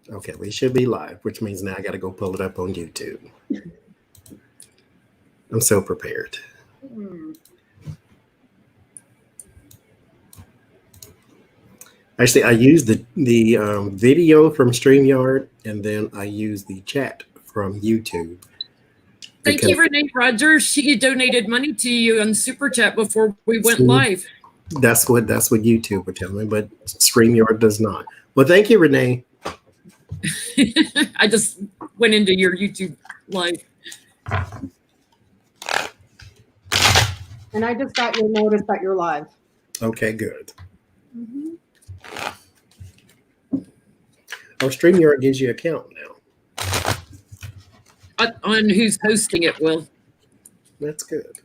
Okay, we should be live, which means now I got to go pull it up on YouTube. I'm so prepared. Actually, I used the video from StreamYard, and then I used the chat from YouTube. Thank you, Renee Rogers. She donated money to you on Super Chat before we went live. That's what YouTube would tell me, but StreamYard does not. Well, thank you, Renee. I just went into your YouTube live. And I just got your notice that you're live. Okay, good. Oh, StreamYard gives you an account now. On who's hosting it, Will. That's good.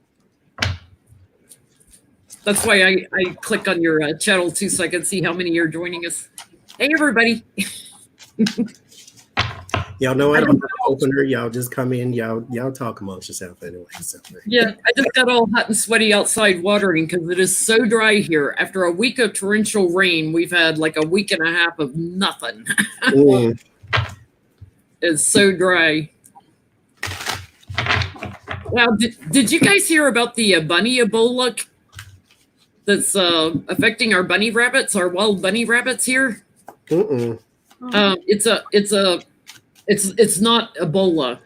That's why I click on your channel too, so I can see how many are joining us. Hey, everybody. Y'all know I don't have an opener. Y'all just come in. Y'all talk amongst yourself anyway. So. Yeah, I just got all hot and sweaty outside watering because it is so dry here. After a week of torrential rain, we've had like a week and a half of nothing. It's so dry. Now, did you guys hear about the bunny Ebola that's affecting our bunny rabbits, our wild bunny rabbits here? It's not Ebola,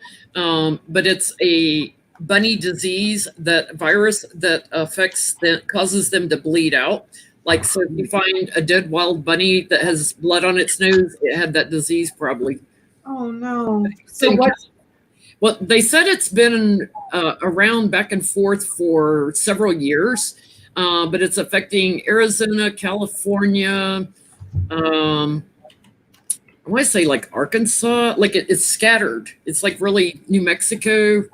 but it's a bunny disease, that virus that causes them to bleed out. Like, so if you find a dead wild bunny that has blood on its nose, it had that disease probably. Oh no! So what? Well, they said it's been around back and forth for several years, but it's affecting Arizona, California. I want to say like Arkansas, like it's scattered. It's like really New Mexico.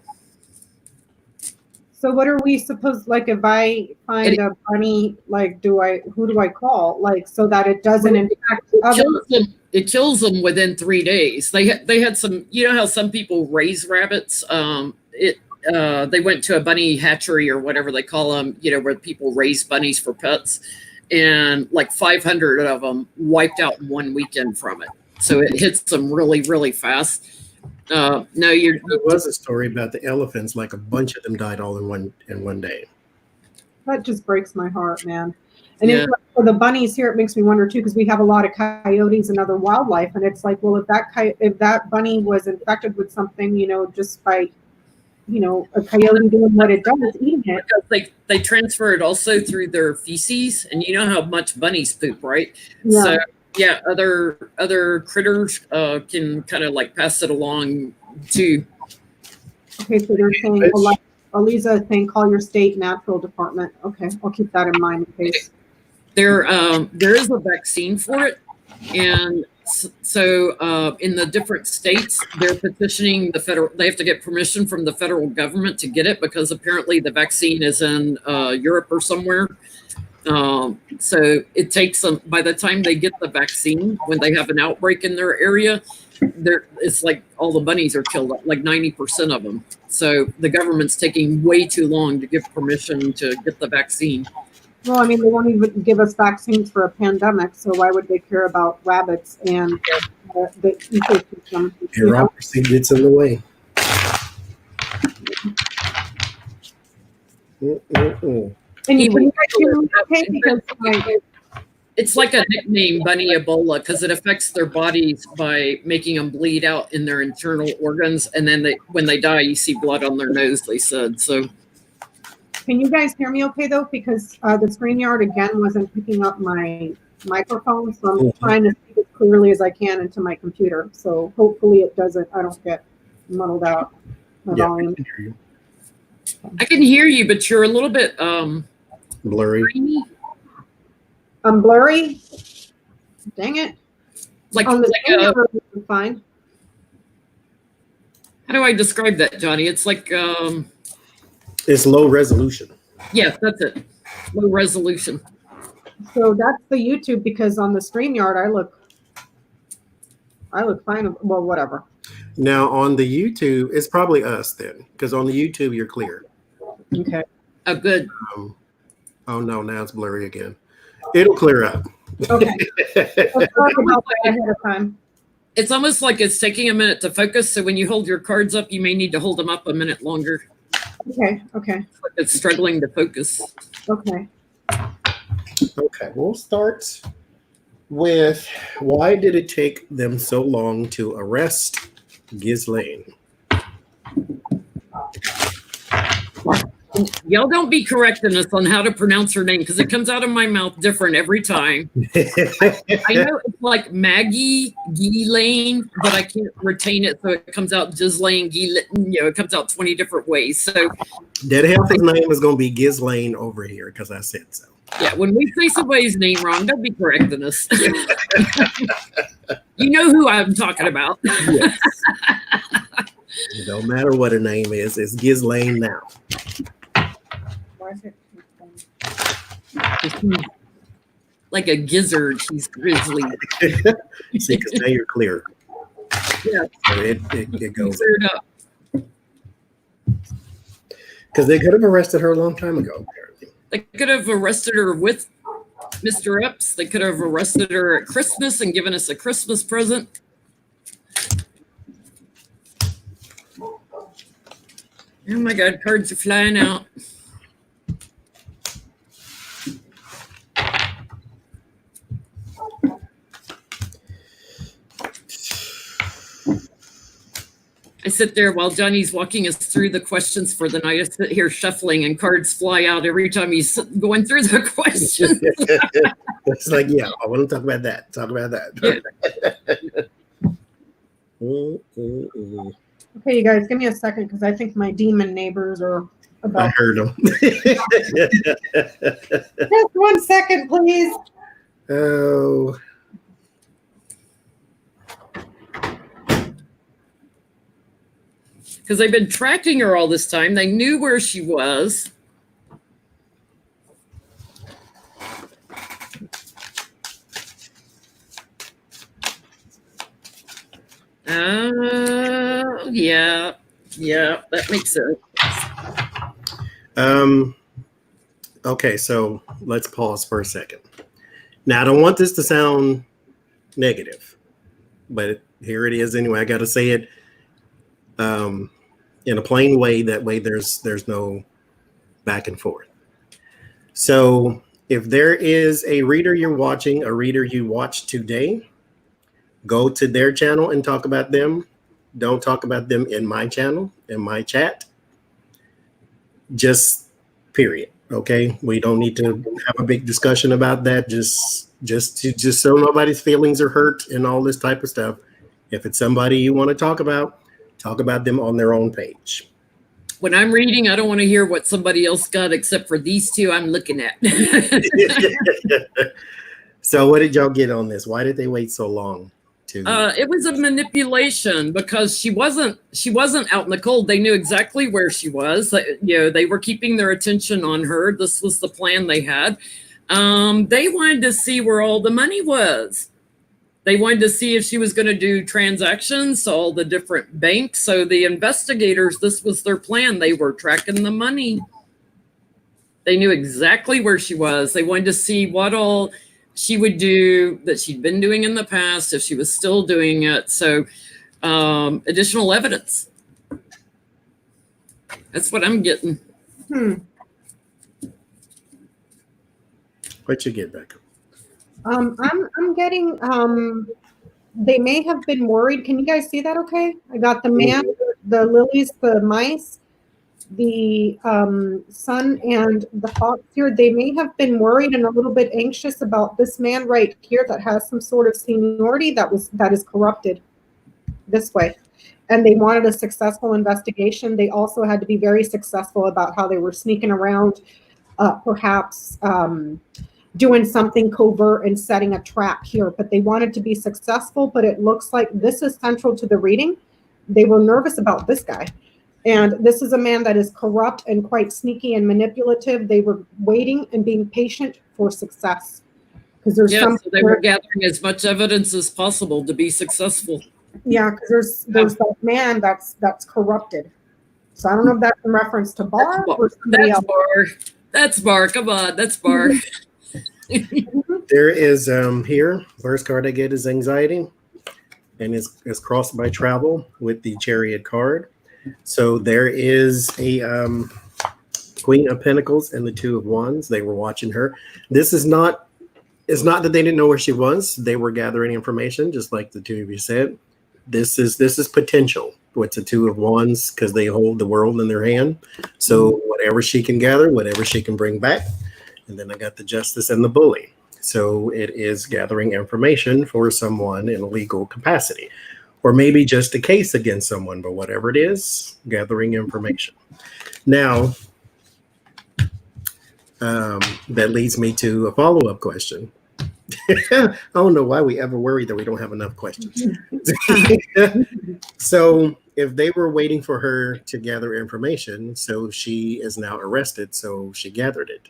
So what are we supposed, like if I find a bunny, like who do I call? Like so that it doesn't infect others? It kills them within 3 days. They had some, you know how some people raise rabbits? They went to a bunny hatchery or whatever they call them, you know, where people raise bunnies for pets. And like 500 of them wiped out in 1 weekend from it. So it hits them really, really fast. There was a story about the elephants, like a bunch of them died all in one day. That just breaks my heart, man. And for the bunnies here, it makes me wonder too, because we have a lot of coyotes and other wildlife, and it's like, well, if that bunny was infected with something, you know, just by, you know, a coyote doing what it does, eating it. Because they transfer it also through their feces, and you know how much bunnies poop, right? Yeah. So yeah, other critters can kind of like pass it along too. Okay, so they're saying, Aliza is saying, call your state natural department. Okay, I'll keep that in mind in case. There is a vaccine for it, and so in the different states, they're petitioning the federal. They have to get permission from the federal government to get it because apparently the vaccine is in Europe or somewhere. So it takes them, by the time they get the vaccine, when they have an outbreak in their area, it's like all the bunnies are killed, like 90% of them. So the government's taking way too long to give permission to get the vaccine. Well, I mean, they won't even give us vaccines for a pandemic, so why would they care about rabbits and the ecosystem? Bureaucracy gets in the way. And you guys okay? It's like a nickname, bunny Ebola, because it affects their bodies by making them bleed out in their internal organs, and then when they die, you see blood on their nose. They said so. Can you guys hear me okay though? Because the StreamYard again wasn't picking up my microphone, so I'm trying to speak as clearly as I can into my computer. So hopefully it doesn't. I don't get muddled out. Volume. I can hear you, but you're a little bit blurry. Grainy. I'm blurry. Dang it! Like fine. How do I describe that, Johnny? It's like it's low resolution. Yeah, that's it. Low resolution. So that's the YouTube, because on the StreamYard I look fine. Well, whatever. Now on the YouTube, it's probably us then, because on the YouTube you're clear. Okay. Oh, good. Oh no, now it's blurry again. It'll clear up. Okay. Let's talk about that ahead of time. It's almost like it's taking a minute to focus. So when you hold your cards up, you may need to hold them up a minute longer. Okay. Okay. It's struggling to focus. Okay. Okay, we'll start with why did it take them so long to arrest Ghislaine? Y'all don't be correcting us on how to pronounce her name because it comes out of my mouth different every time. I know it's like Maggie Ghislaine, but I can't retain it, so it comes out Ghislaine Ghislaine. It comes out 20 different ways. So That healthy's name is going to be Ghislaine over here because I said so. Yeah, when we say somebody's name wrong, don't be correcting us. You know who I'm talking about. Yes. It don't matter what her name is. It's Ghislaine now. Like a gizzard, she's grizzly. See, because now you're clear. Yeah. So it goes Cleared up. because they could have arrested her a long time ago, apparently. They could have arrested her with Mr. Epps. They could have arrested her at Christmas and given us a Christmas present. Oh my God, cards are flying out. I sit there while Johnny's walking us through the questions for the night. I sit here shuffling and cards fly out every time he's going through the questions. It's like, yeah, I want to talk about that. Talk about that. Yeah. Okay, you guys, give me a second because I think my demon neighbors are I about. heard them. Just 1 second, please. Oh. Because they've been tracking her all this time. They knew where she was. Yeah, that makes sense. Okay, so let's pause for a second. Now, I don't want this to sound negative, but here it is anyway. I got to say it in a plain way. That way, there's no back and forth. So, if there is a reader you're watching, a reader you watched today, go to their channel and talk about them. Don't talk about them in my channel, in my chat. Just period. Okay, we don't need to have a big discussion about that. Just so nobody's feelings are hurt and all this type of stuff. If it's somebody you want to talk about them on their own page. When I'm reading, I don't want to hear what somebody else got except for these two I'm looking at. So what did y'all get on this? Why did they wait so long? It was a manipulation because she wasn't out in the cold. They knew exactly where she was. They were keeping their attention on her. This was the plan they had. They wanted to see where all the money was. They wanted to see if she was going to do transactions to all the different banks. So the investigators, this was their plan. They were tracking the money. They knew exactly where she was. They wanted to see what all she would do that she'd been doing in the past, if she was still doing it. So additional evidence. That's what I'm getting. What you get, Becca? I'm getting they may have been worried. Can you guys see that okay? I got the man, the lilies, the mice, the sun, and the fox here. They may have been worried and a little bit anxious about this man right here that has some sort of seniority that is corrupted this way. And they wanted a successful investigation. They also had to be very successful about how they were sneaking around, perhaps doing something covert and setting a trap here. But they wanted to be successful, but it looks like this is central to the reading. They were nervous about this guy. And this is a man that is corrupt and quite sneaky and manipulative. They were waiting and being patient for success. Because there's so they were gathering as much evidence as possible to be successful. Yeah, because there's that man that's corrupted. So I don't know if that's in reference to Barr or somebody else. That's Barr. Come on, that's Barr. There is here, first card I get is anxiety. and is crossed by travel with the Chariot card. So there is a Queen of Pentacles and the Two of Wands. They were watching her. This is not, it's not that they didn't know where she was. They were gathering information, just like the two of you said. This is potential with the Two of Wands because they hold the world in their hand. So whatever she can gather, whatever she can bring back. And then I got the Justice and the Bully. So it is gathering information for someone in a legal capacity, or maybe just a case against someone, but whatever it is, gathering information. Now, that leads me to a follow-up question. I don't know why we ever worry that we don't have enough questions. So if they were waiting for her to gather information, so she is now arrested, so she gathered it.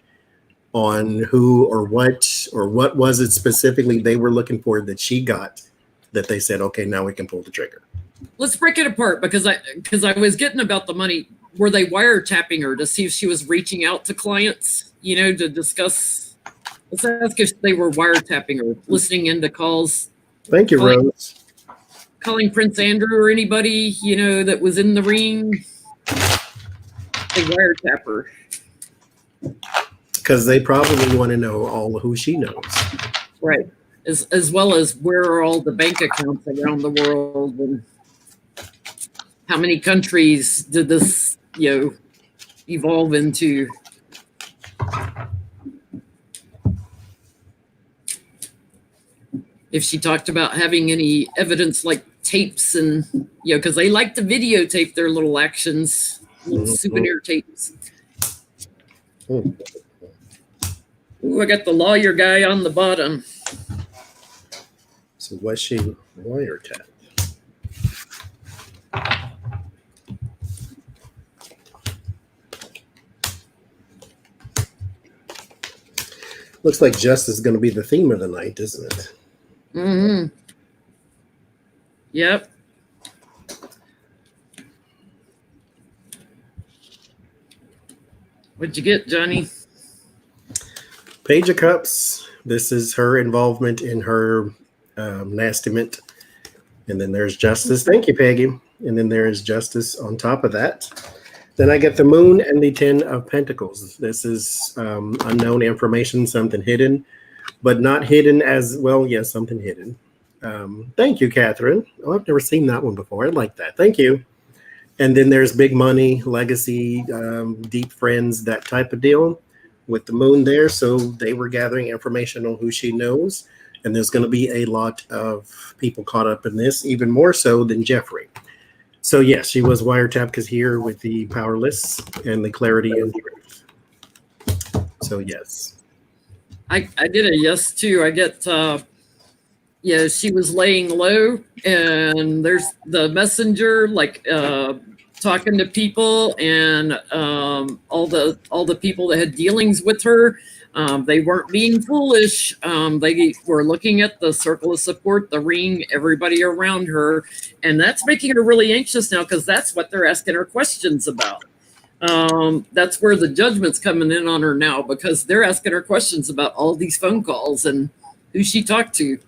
On who or what was it specifically they were looking for that she got that they said, okay, now we can pull the trigger? Let's break it apart because I was getting about the money. Were they wiretapping her to see if she was reaching out to clients, to discuss? Let's ask if they were wiretapping her, listening into calls. Thank you, Rose. Calling Prince Andrew or anybody, that was in the ring. They wiretap her. Because they probably want to know all who she knows. Right. As well as where are all the bank accounts around the world, and how many countries did this, evolve into? If she talked about having any evidence like tapes and, because they like to videotape their little actions, little souvenir tapes. Ooh, I got the lawyer guy on the bottom. So was she wiretapped? Looks like justice is going to be the theme of the night, isn't it? Mm-hmm. Yep. What'd you get, Johnny? Page of Cups. This is her involvement in her nasty-ment. And then there's justice. Thank you, Peggy. And then there is justice on top of that. Then I get the Moon and the Ten of Pentacles. This is unknown information, something hidden, but not hidden as well. Yes, something hidden. Thank you, Catherine. Oh, I've never seen that one before. I like that. Thank you. And then there's big money, legacy, deep friends, that type of deal with the Moon there. So they were gathering information on who she knows. And there's going to be a lot of people caught up in this, even more so than Jeffrey. So yes, she was wiretapped because here with the powerless and the clarity and truth. So yes. I did a yes too. I get, she was laying low, and there's the messenger, talking to people, and all the people that had dealings with her. They weren't being foolish. They were looking at the circle of support, the ring, everybody around her. And that's making her really anxious now because that's what they're asking her questions about. That's where the judgment's coming in on her now because they're asking her questions about all these phone calls and who she talked to.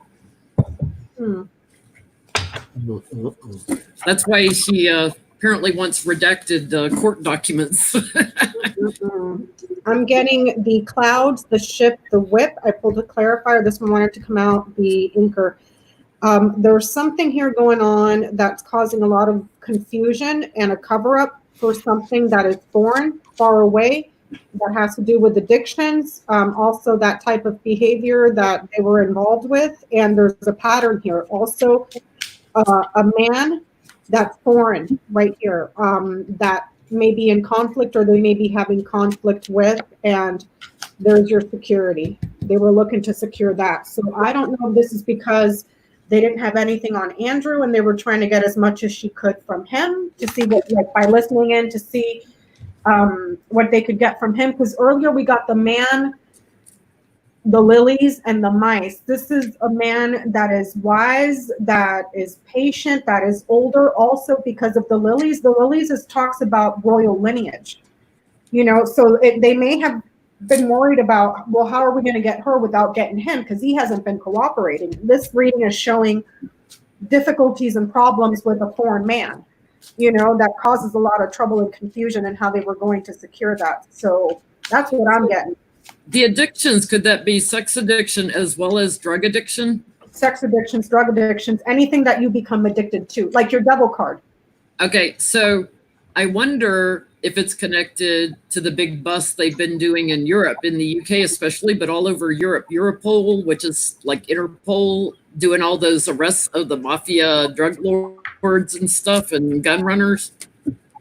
That's why she apparently wants redacted court documents. I'm getting the clouds, the ship, the whip. I pulled a clarifier. This one wanted to come out, the inker. There's something here going on that's causing a lot of confusion and a cover-up for something that is foreign, far away, that has to do with addictions, also that type of behavior that they were involved with. And there's a pattern here. Also, a man that's foreign right here, that may be in conflict or they may be having conflict with, and there's your security. They were looking to secure that. So I don't know if this is because they didn't have anything on Andrew and they were trying to get as much as she could from him to see what, by listening in to see what they could get from him. Because earlier we got the man, the lilies, and the mice. This is a man that is wise, that is patient, that is older. Also because of the lilies. The lilies talks about royal lineage. So they may have been worried about, well, how are we going to get her without getting him? Because he hasn't been cooperating. This reading is showing difficulties and problems with a foreign man, that causes a lot of trouble and confusion in how they were going to secure that. So that's what I'm getting. The addictions, could that be sex addiction as well as drug addiction? Sex addictions, drug addictions, anything that you become addicted to, like your devil card. Okay, so I wonder if it's connected to the big bust they've been doing in Europe, in the UK especially, but all over Europe. Europol, which is like Interpol, doing all those arrests of the mafia drug lords and stuff and gun runners.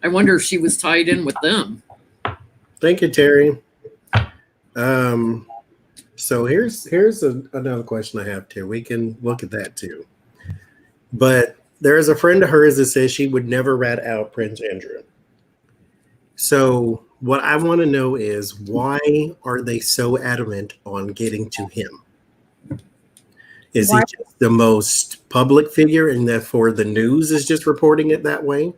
I wonder if she was tied in with them. Thank you, Terry. So here's another question I have too. We can look at that too. But there is a friend of hers that says she would never rat out Prince Andrew. So what I want to know is, why are they so adamant on getting to him? Is he just the most public figure and therefore the news is just reporting it that way?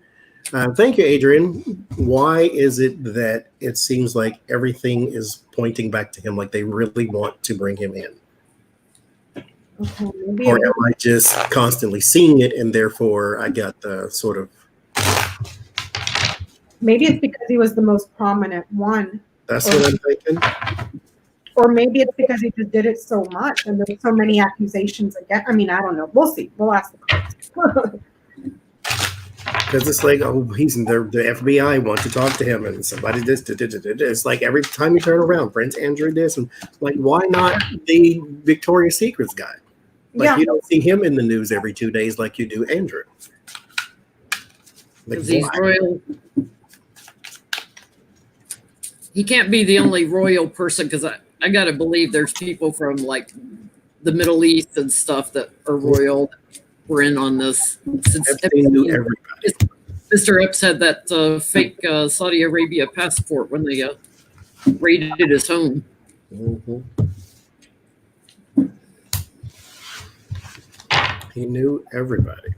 Thank you, Adrian. Why is it that it seems like everything is pointing back to him, like they really want to bring him in? Okay, or am I just constantly seeing it and therefore I got the sort of... Maybe it's because he was the most prominent one. That's what I'm thinking. Or maybe it's because he just did it so much and there's so many accusations again. I mean, I don't know. We'll see. We'll ask the courts. Because it's like, oh, he's in the FBI want to talk to him and somebody this. It's like every time you turn around, Prince Andrew this. And like, why not the Victoria's Secrets guy? Like, you don't see him in the news every 2 days like you do Andrew. Because he's royal. He can't be the only royal person, because I got to believe there's people from like the Middle East and stuff that are royal that were in on this. Since knew everybody. Mr. Epps had that fake Saudi Arabia passport when they raided his home. Mm-hmm. He knew everybody.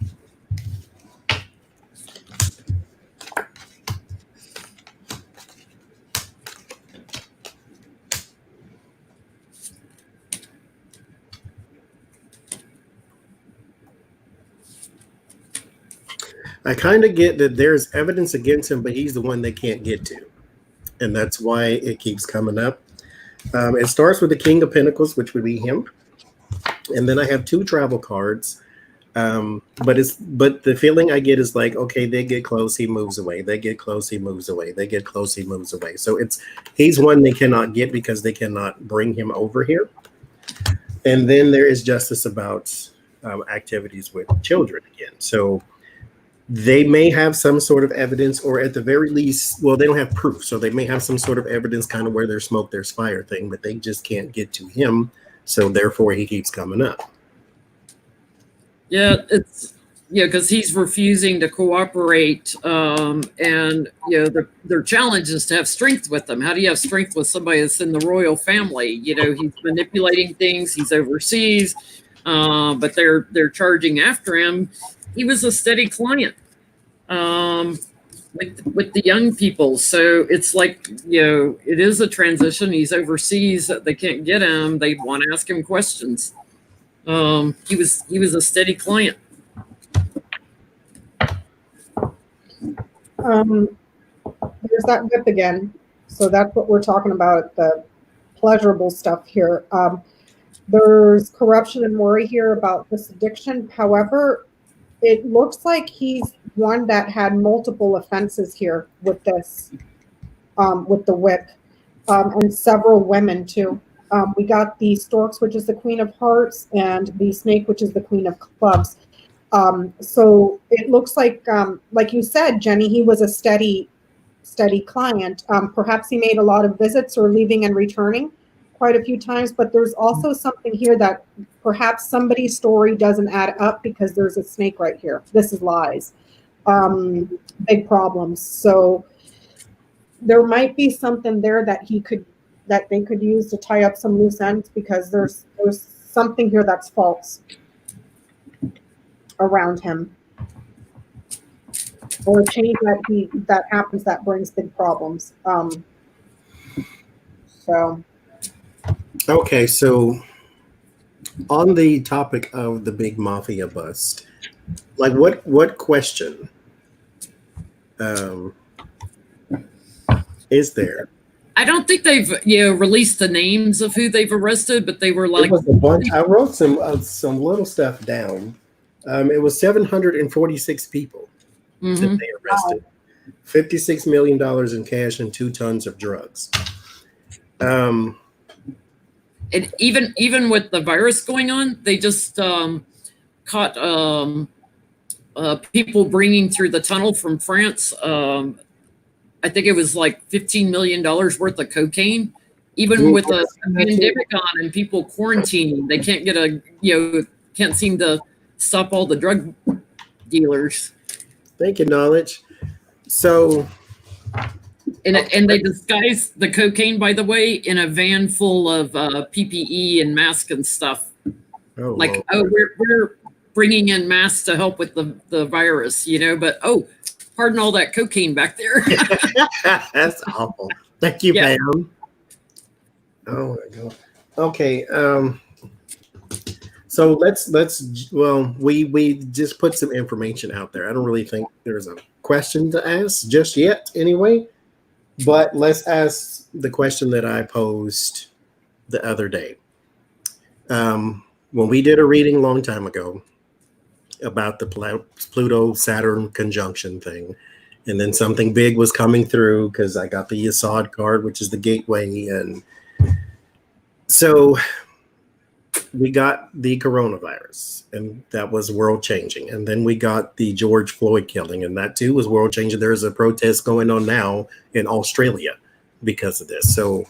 I kind of get that there's evidence against him, but he's the one they can't get to. And that's why it keeps coming up. It starts with the King of Pentacles, which would be him. And then I have 2 travel cards. But the feeling I get is like, okay, they get close, he moves away. They get close, he moves away. They get close, he moves away. So he's one they cannot get because they cannot bring him over here. And then there is justice about activities with children again. So they may have some sort of evidence, or at the very least, well, they don't have proof. So they may have some sort of evidence, kind of where there's smoke, there's fire thing, but they just can't get to him. So therefore he keeps coming up. Yeah, because he's refusing to cooperate, and their challenge is to have strength with them. How do you have strength with somebody that's in the royal family? He's manipulating things. He's overseas, but they're charging after him. He was a steady client with the young people. So it's like, it is a transition. He's overseas. They can't get him. They want to ask him questions. He was a steady client. There's that whip again. So that's what we're talking about, the pleasurable stuff here. There's corruption and worry here about this addiction. However, it looks like he's one that had multiple offenses here with this, with the whip, and several women too. We got the Storks, which is the Queen of Hearts, and the Snake, which is the Queen of Clubs. So it looks like you said, Jenny, he was a steady client. Perhaps he made a lot of visits or leaving and returning quite a few times, but there's also something here that perhaps somebody's story doesn't add up because there's a snake right here. This is lies. Big problems. So there might be something there that they could use to tie up some loose ends, because there's something here that's false around him, or a change that happens that brings big problems. Okay, so on the topic of the big mafia bust, Like what question is there? I don't think they've released the names of who they've arrested, but they were like, It was a bunch. I wrote some little stuff down. It was 746 people that they arrested. $56 million in cash and 2 tons of drugs. and even with the virus going on, they just caught people bringing through the tunnel from France. I think it was like $15 million worth of cocaine. Even with a pandemic on and people quarantining, they can't get can't seem to stop all the drug dealers. Thank you, Knowledge. So, and they disguise the cocaine, by the way, in a van full of PPE and masks and stuff. We're bringing in masks to help with the virus, but pardon all that cocaine back there. That's awful. Thank you, Pam. Oh my God. Okay. So we just put some information out there. I don't really think there's a question to ask just yet anyway, but let's ask the question that I posed the other day. When we did a reading a long time ago about the Pluto-Saturn conjunction thing, and then something big was coming through because I got the Assad card, which is the gateway, and so we got the coronavirus, and that was world changing. And then we got the George Floyd killing, and that too was world changing. There's a protest going on now in Australia because of this. So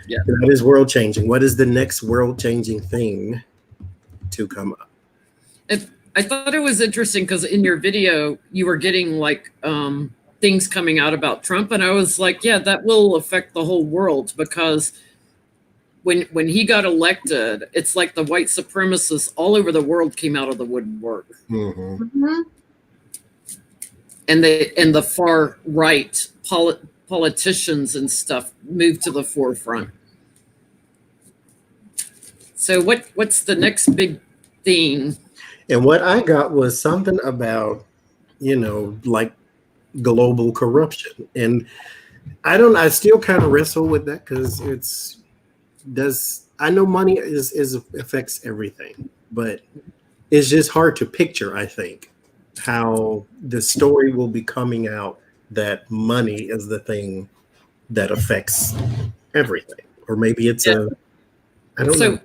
that is world changing. What is the next world changing thing to come up? I thought it was interesting because in your video, you were getting like things coming out about Trump. And I was like, yeah, that will affect the whole world because when he got elected, it's like the white supremacists all over the world came out of the woodwork. Mm-hmm. Mm-hmm. And the far right politicians and stuff moved to the forefront. So what's the next big thing? And what I got was something about, like global corruption. And I still kind of wrestle with that because I know money affects everything, but it's just hard to picture, I think, how the story will be coming out that money is the thing that affects everything. Or maybe it's I don't know.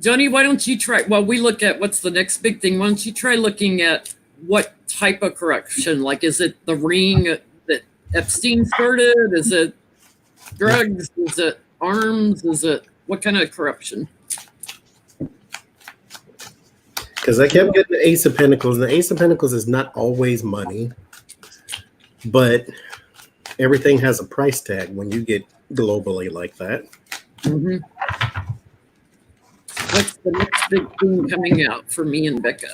Johnny, why don't you try, while we look at what's the next big thing, why don't you try looking at what type of corruption? Like, is it the ring that Epstein started? Is it drugs? Is it arms? Is it, what kind of corruption? Because I kept getting the Ace of Pentacles, and the Ace of Pentacles is not always money, but everything has a price tag when you get globally like that. Mm-hmm. What's the next big thing coming out for me and Becca?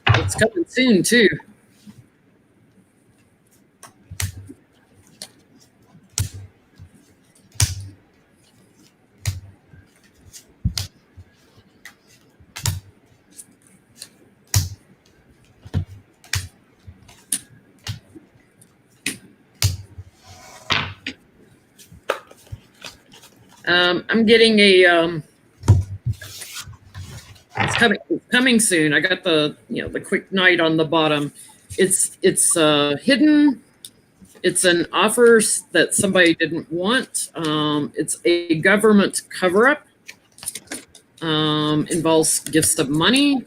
It's coming soon, too. I'm getting a it's coming soon. I got the the quick night on the bottom. It's hidden. It's an offer that somebody didn't want. It's a government cover-up. Involves gifts of money.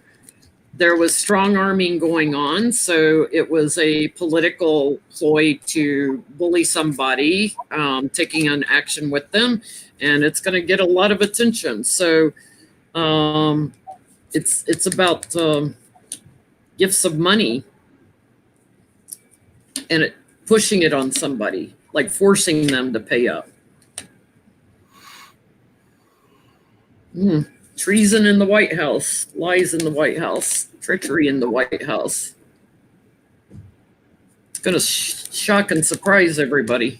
There was strong arming going on, so it was a political ploy to bully somebody, taking an action with them, and it's going to get a lot of attention. So it's about gifts of money and pushing it on somebody, like forcing them to pay up. Treason in the White House, lies in the White House, treachery in the White House. It's going to shock and surprise everybody.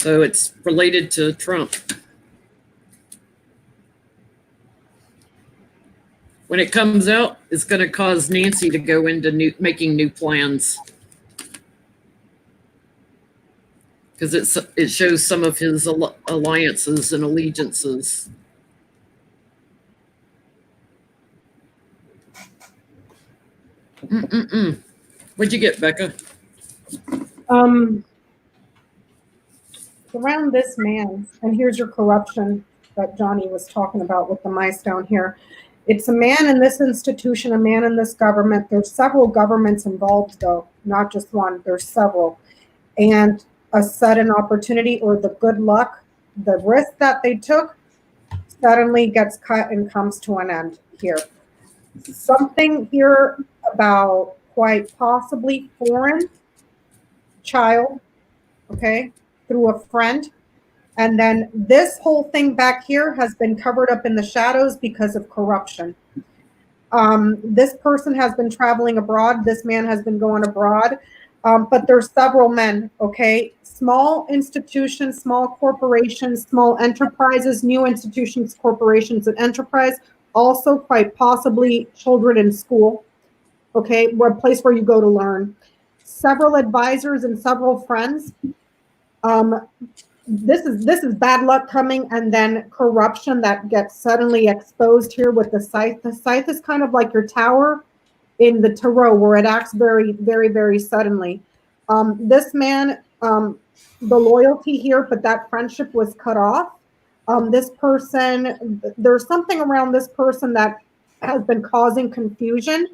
So it's related to Trump. When it comes out, it's going to cause Nancy to go into making new plans. Because it shows some of his alliances and allegiances. What'd you get, Becca? Around this man, and here's your corruption that Johnny was talking about with the mice down here. It's a man in this institution, a man in this government. There's several governments involved, though, not just one. There's several. And a sudden opportunity or the good luck, the risk that they took suddenly gets cut and comes to an end here. Something here about quite possibly foreign child, okay, through a friend. And then this whole thing back here has been covered up in the shadows because of corruption. This person has been traveling abroad. This man has been going abroad. But there's several men, okay? Small institutions, small corporations, small enterprises, new institutions, corporations, and enterprise. Also quite possibly children in school, okay? A place where you go to learn. Several advisors and several friends. This is bad luck coming, and then corruption that gets suddenly exposed here with the scythe. The scythe is kind of like your tower in the tarot, where it acts very, very, very suddenly. This man, the loyalty here, but that friendship was cut off. This person, there's something around this person that has been causing confusion.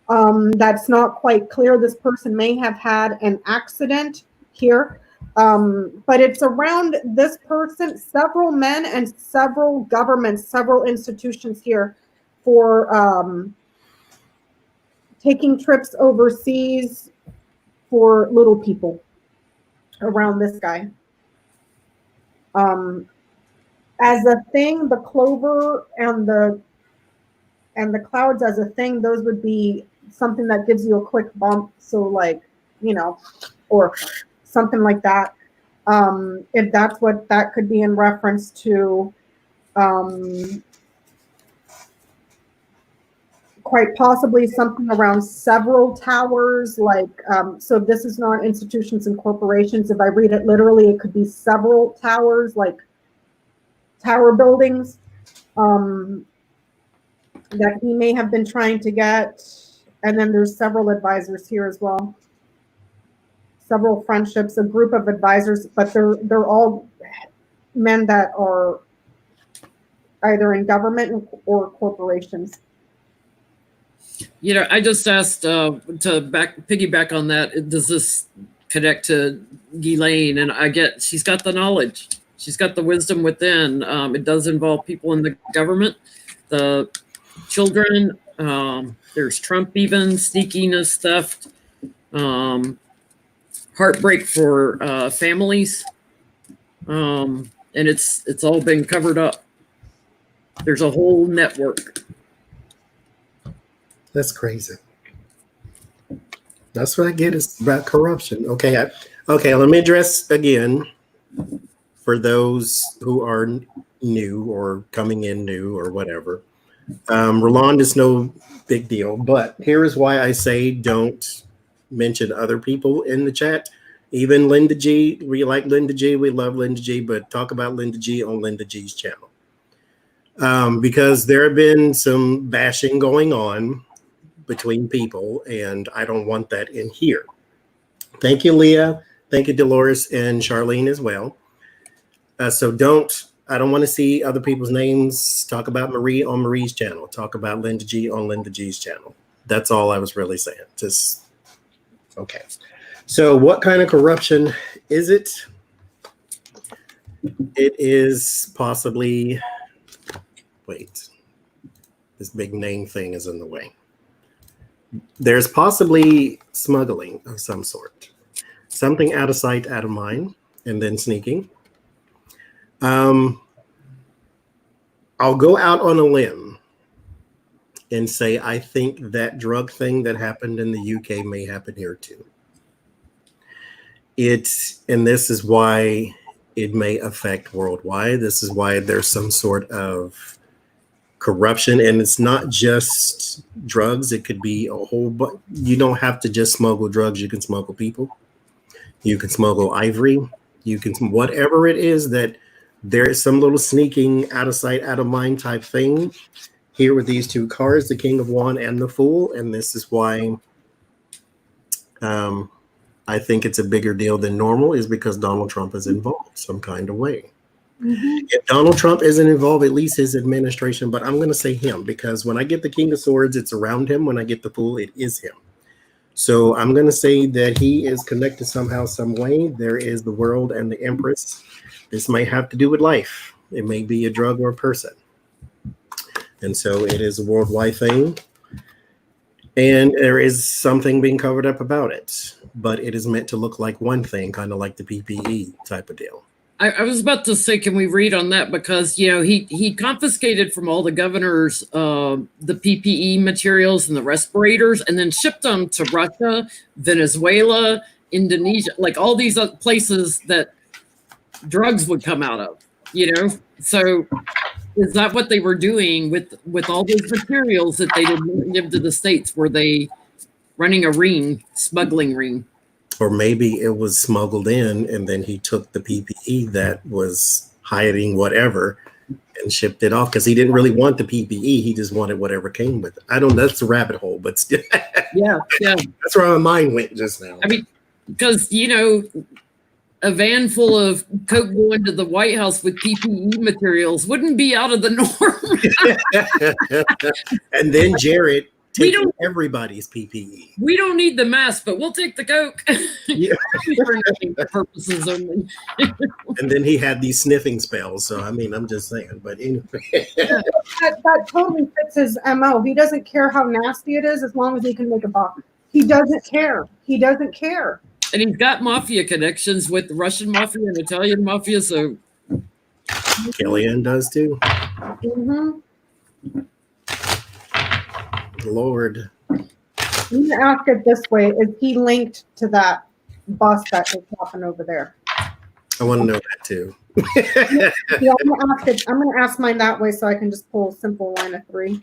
That's not quite clear. This person may have had an accident here. But it's around this person, several men and several governments, several institutions here for taking trips overseas for little people around this guy. As a thing, the clover and the clouds as a thing, those would be something that gives you a quick bump. So like, or something like that. If that's what that could be in reference to, quite possibly something around several towers, like, so this is not institutions and corporations. If I read it literally, it could be several towers, like tower buildings, that he may have been trying to get. And then there's several advisors here as well. Several friendships, a group of advisors, but they're all men that are either in government or corporations. I just asked to piggyback on that. Does this connect to Ghislaine? And I get she's got the knowledge, she's got the wisdom within. It does involve people in the government, the children. There's Trump even sneakiness, theft. Heartbreak for families, and it's all been covered up. There's a whole network. That's crazy. That's what I get is about corruption. Okay, let me address again for those who are new or coming in new or whatever. Roland is no big deal, but here is why I say don't mention other people in the chat. Even Linda G, we like Linda G, we love Linda G, but talk about Linda G on Linda G's channel. Because there have been some bashing going on between people, and I don't want that in here. Thank you, Leah. Thank you, Dolores and Charlene as well. So I don't want to see other people's names. Talk about Marie on Marie's channel. Talk about Linda G on Linda G's channel. That's all I was really saying. Just okay. So what kind of corruption is it? It is possibly, wait, this big name thing is in the way. There's possibly smuggling of some sort. Something out of sight, out of mind, and then sneaking. I'll go out on a limb and say I think that drug thing that happened in the UK may happen here too. And this is why it may affect worldwide. This is why there's some sort of corruption, and it's not just drugs. It could be a whole, but you don't have to just smuggle drugs. You can smuggle people. You can smuggle ivory. You can, whatever it is that there is some little sneaking out of sight, out of mind type thing here with these two cards, the King of Wands and the Fool. And this is why I think it's a bigger deal than normal, is because Donald Trump is involved some kind of way. Mm-hmm. If Donald Trump isn't involved, at least his administration, but I'm going to say him, because when I get the King of Swords, it's around him. When I get the Fool, it is him. So I'm going to say that he is connected somehow, some way. There is the World and the Empress. This might have to do with life. It may be a drug or a person. And so it is a worldwide thing. And there is something being covered up about it. But it is meant to look like one thing, kind of like the PPE type of deal. I was about to say, can we read on that? Because, you know, he confiscated from all the governors the PPE materials and the respirators, and then shipped them to Russia, Venezuela, Indonesia, like all these other places that drugs would come out of, you know? So is that what they were doing with all those materials that they didn't give to the States? Were they running a ring, smuggling ring? Or maybe it was smuggled in, and then he took the PPE that was hiding whatever and shipped it off, because he didn't really want the PPE. He just wanted whatever came with it. I don't know. That's a rabbit hole, but still. Yeah. That's where my mind went just now. I mean, because, you know, a van full of coke going to the White House with PPE materials wouldn't be out of the norm. And then Jared taking everybody's PPE. We don't need the mask, but we'll take the coke. Yeah. For purposes only. And then he had these sniffing spells. So I mean, I'm just saying. But anyway, that totally fits his MO. He doesn't care how nasty it is, as long as he can make a buck. He doesn't care. He doesn't care. And he's got mafia connections with the Russian mafia and Italian mafia. So Kellyanne does too. Mm-hmm. Lord. I'm going to ask it this way. Is he linked to that bus that is happening over there? I want to know that too. Yeah, I'm going to ask mine that way, so I can just pull a simple line of 3.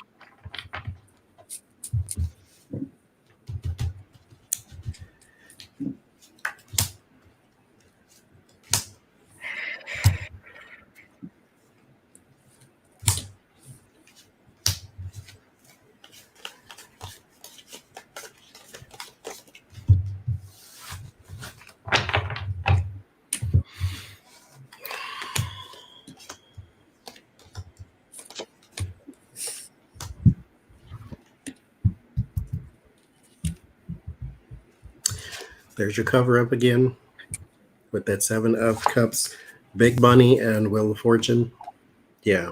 There's your cover up again with that 7 of Cups, Big Bunny, and Wheel of Fortune. Yeah.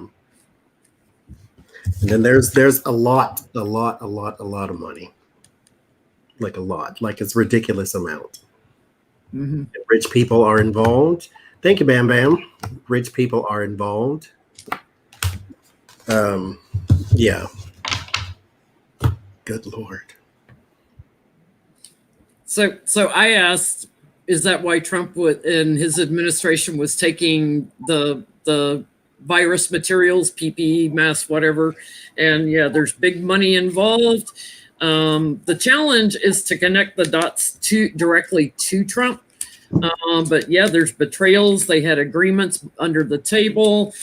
And then there's a lot of money. Like a lot. Like it's ridiculous amount. Mm-hmm. Rich people are involved. Thank you, Bam Bam. Rich people are involved. Yeah. Good Lord. So I asked, is that why Trump and his administration was taking the virus materials, PPE, masks, whatever? And yeah, there's big money involved. The challenge is to connect the dots directly to Trump. But yeah, there's betrayals. They had agreements under the table.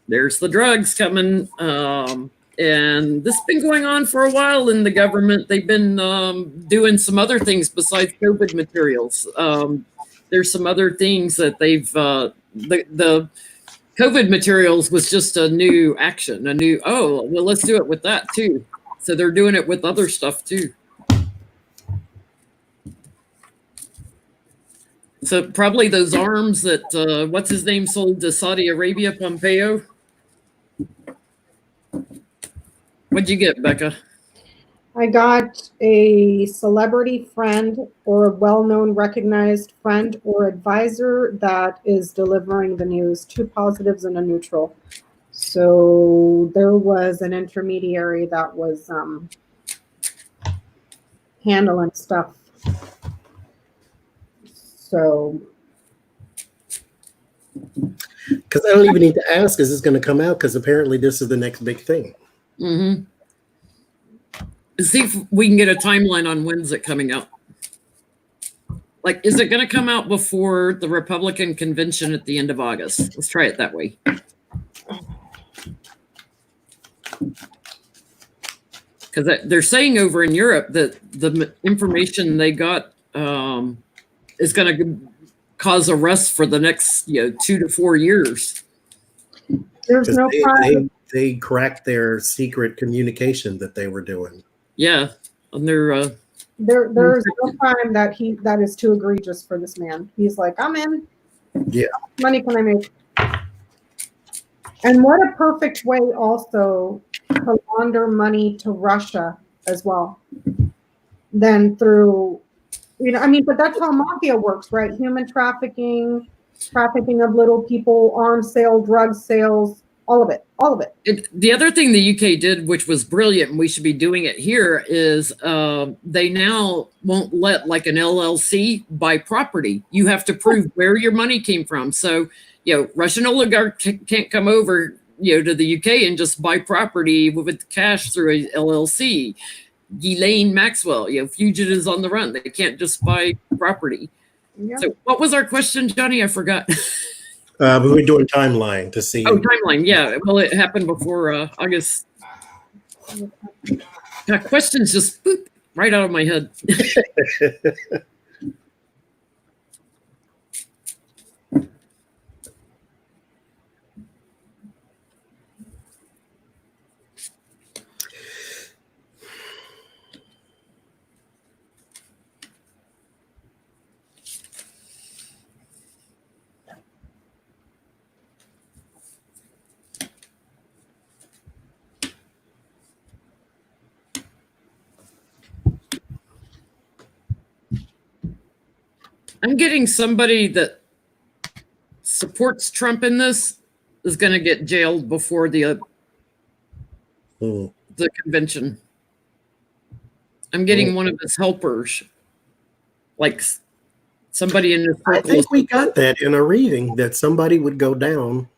There's the drugs coming. And this has been going on for a while in the government. They've been doing some other things besides COVID materials. There's some other things that they've, the COVID materials was just a new action, well, let's do it with that too. So they're doing it with other stuff too. So probably those arms that, what's his name, sold to Saudi Arabia, Pompeo. What'd you get, Becca? I got a celebrity friend or a well-known recognized friend or advisor that is delivering the news, 2 positives and a neutral. So there was an intermediary that was handling stuff. So Because I don't even need to ask, is this going to come out? Because apparently this is the next big thing. Mm-hmm. See if we can get a timeline on when's it coming out. Like, is it going to come out before the Republican convention at the end of August? Let's try it that way. Because they're saying over in Europe that the information they got is going to cause arrests for the next 2 to 4 years. There's no crime. They cracked their secret communication that they were doing. Yeah, and there's no crime that is too egregious for this man. He's like, I'm in. Yeah. Money can I make? And what a perfect way also to launder money to Russia as well. Then through, but that's how mafia works, right? Human trafficking of little people, arms sale, drug sales, all of it. The other thing the UK did, which was brilliant, and we should be doing it here, is they now won't let like an LLC buy property. You have to prove where your money came from. So, Russian oligarch can't come over, to the UK and just buy property with cash through a LLC. Ghislaine Maxwell, fugitives on the run. They can't just buy property. Yeah. So what was our question, Johnny? I forgot. We were doing timeline to see. Oh, timeline. Yeah. Well, it happened before August. Questions just boop, right out of my head. I'm getting somebody that supports Trump in this is going to get jailed before the convention. I'm getting one of his helpers, like somebody in his circle. I think we got that in a reading that somebody would go down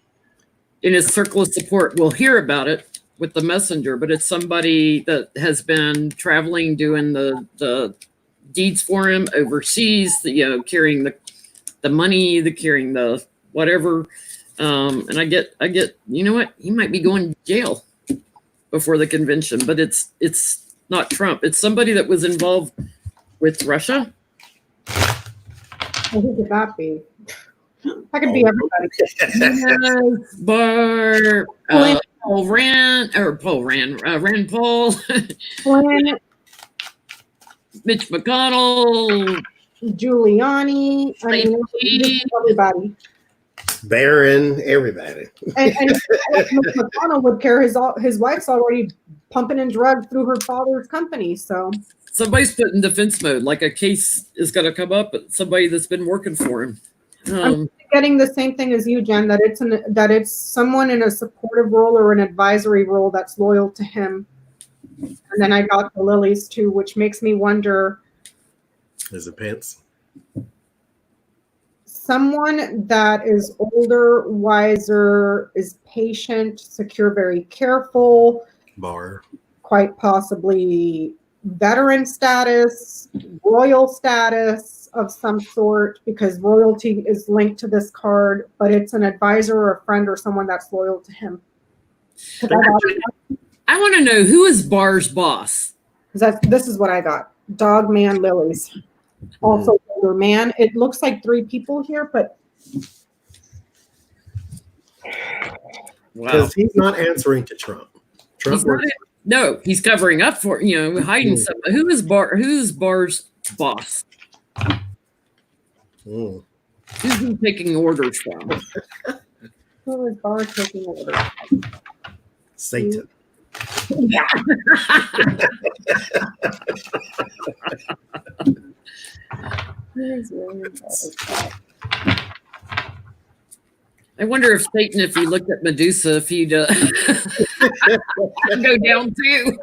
in his circle of support. We'll hear about it with the messenger, but it's somebody that has been traveling, doing the deeds for him overseas, carrying the money, carrying the whatever. And I get, you know what? He might be going to jail before the convention, but it's not Trump. It's somebody that was involved with Russia. Well, who could that be? That could be everybody. Rand Paul. Mitch McConnell, Giuliani, everybody. Barron, everybody. And Mitch McConnell would care. His wife's already pumping in drugs through her father's company. So somebody's put in defense mode, like a case is going to come up, but somebody that's been working for him. I'm getting the same thing as you, Jen. That it's someone in a supportive role or an advisory role that's loyal to him. And then I got the lilies too, which makes me wonder. Is it Pence? Someone that is older, wiser, is patient, secure, very careful. Barr. Quite possibly veteran status, royal status of some sort, because royalty is linked to this card, but it's an advisor or a friend or someone that's loyal to him. I want to know, who is Barr's boss? This is what I got. Dog, man, lilies. Also older man. It looks like 3 people here, but because he's not answering to Trump. No, he's covering up for hiding something. Who is Barr's boss? Who's he taking orders from? Who is Barr taking orders from? Satan. Yeah. I wonder if Satan, if he looked at Medusa, if he'd go down too.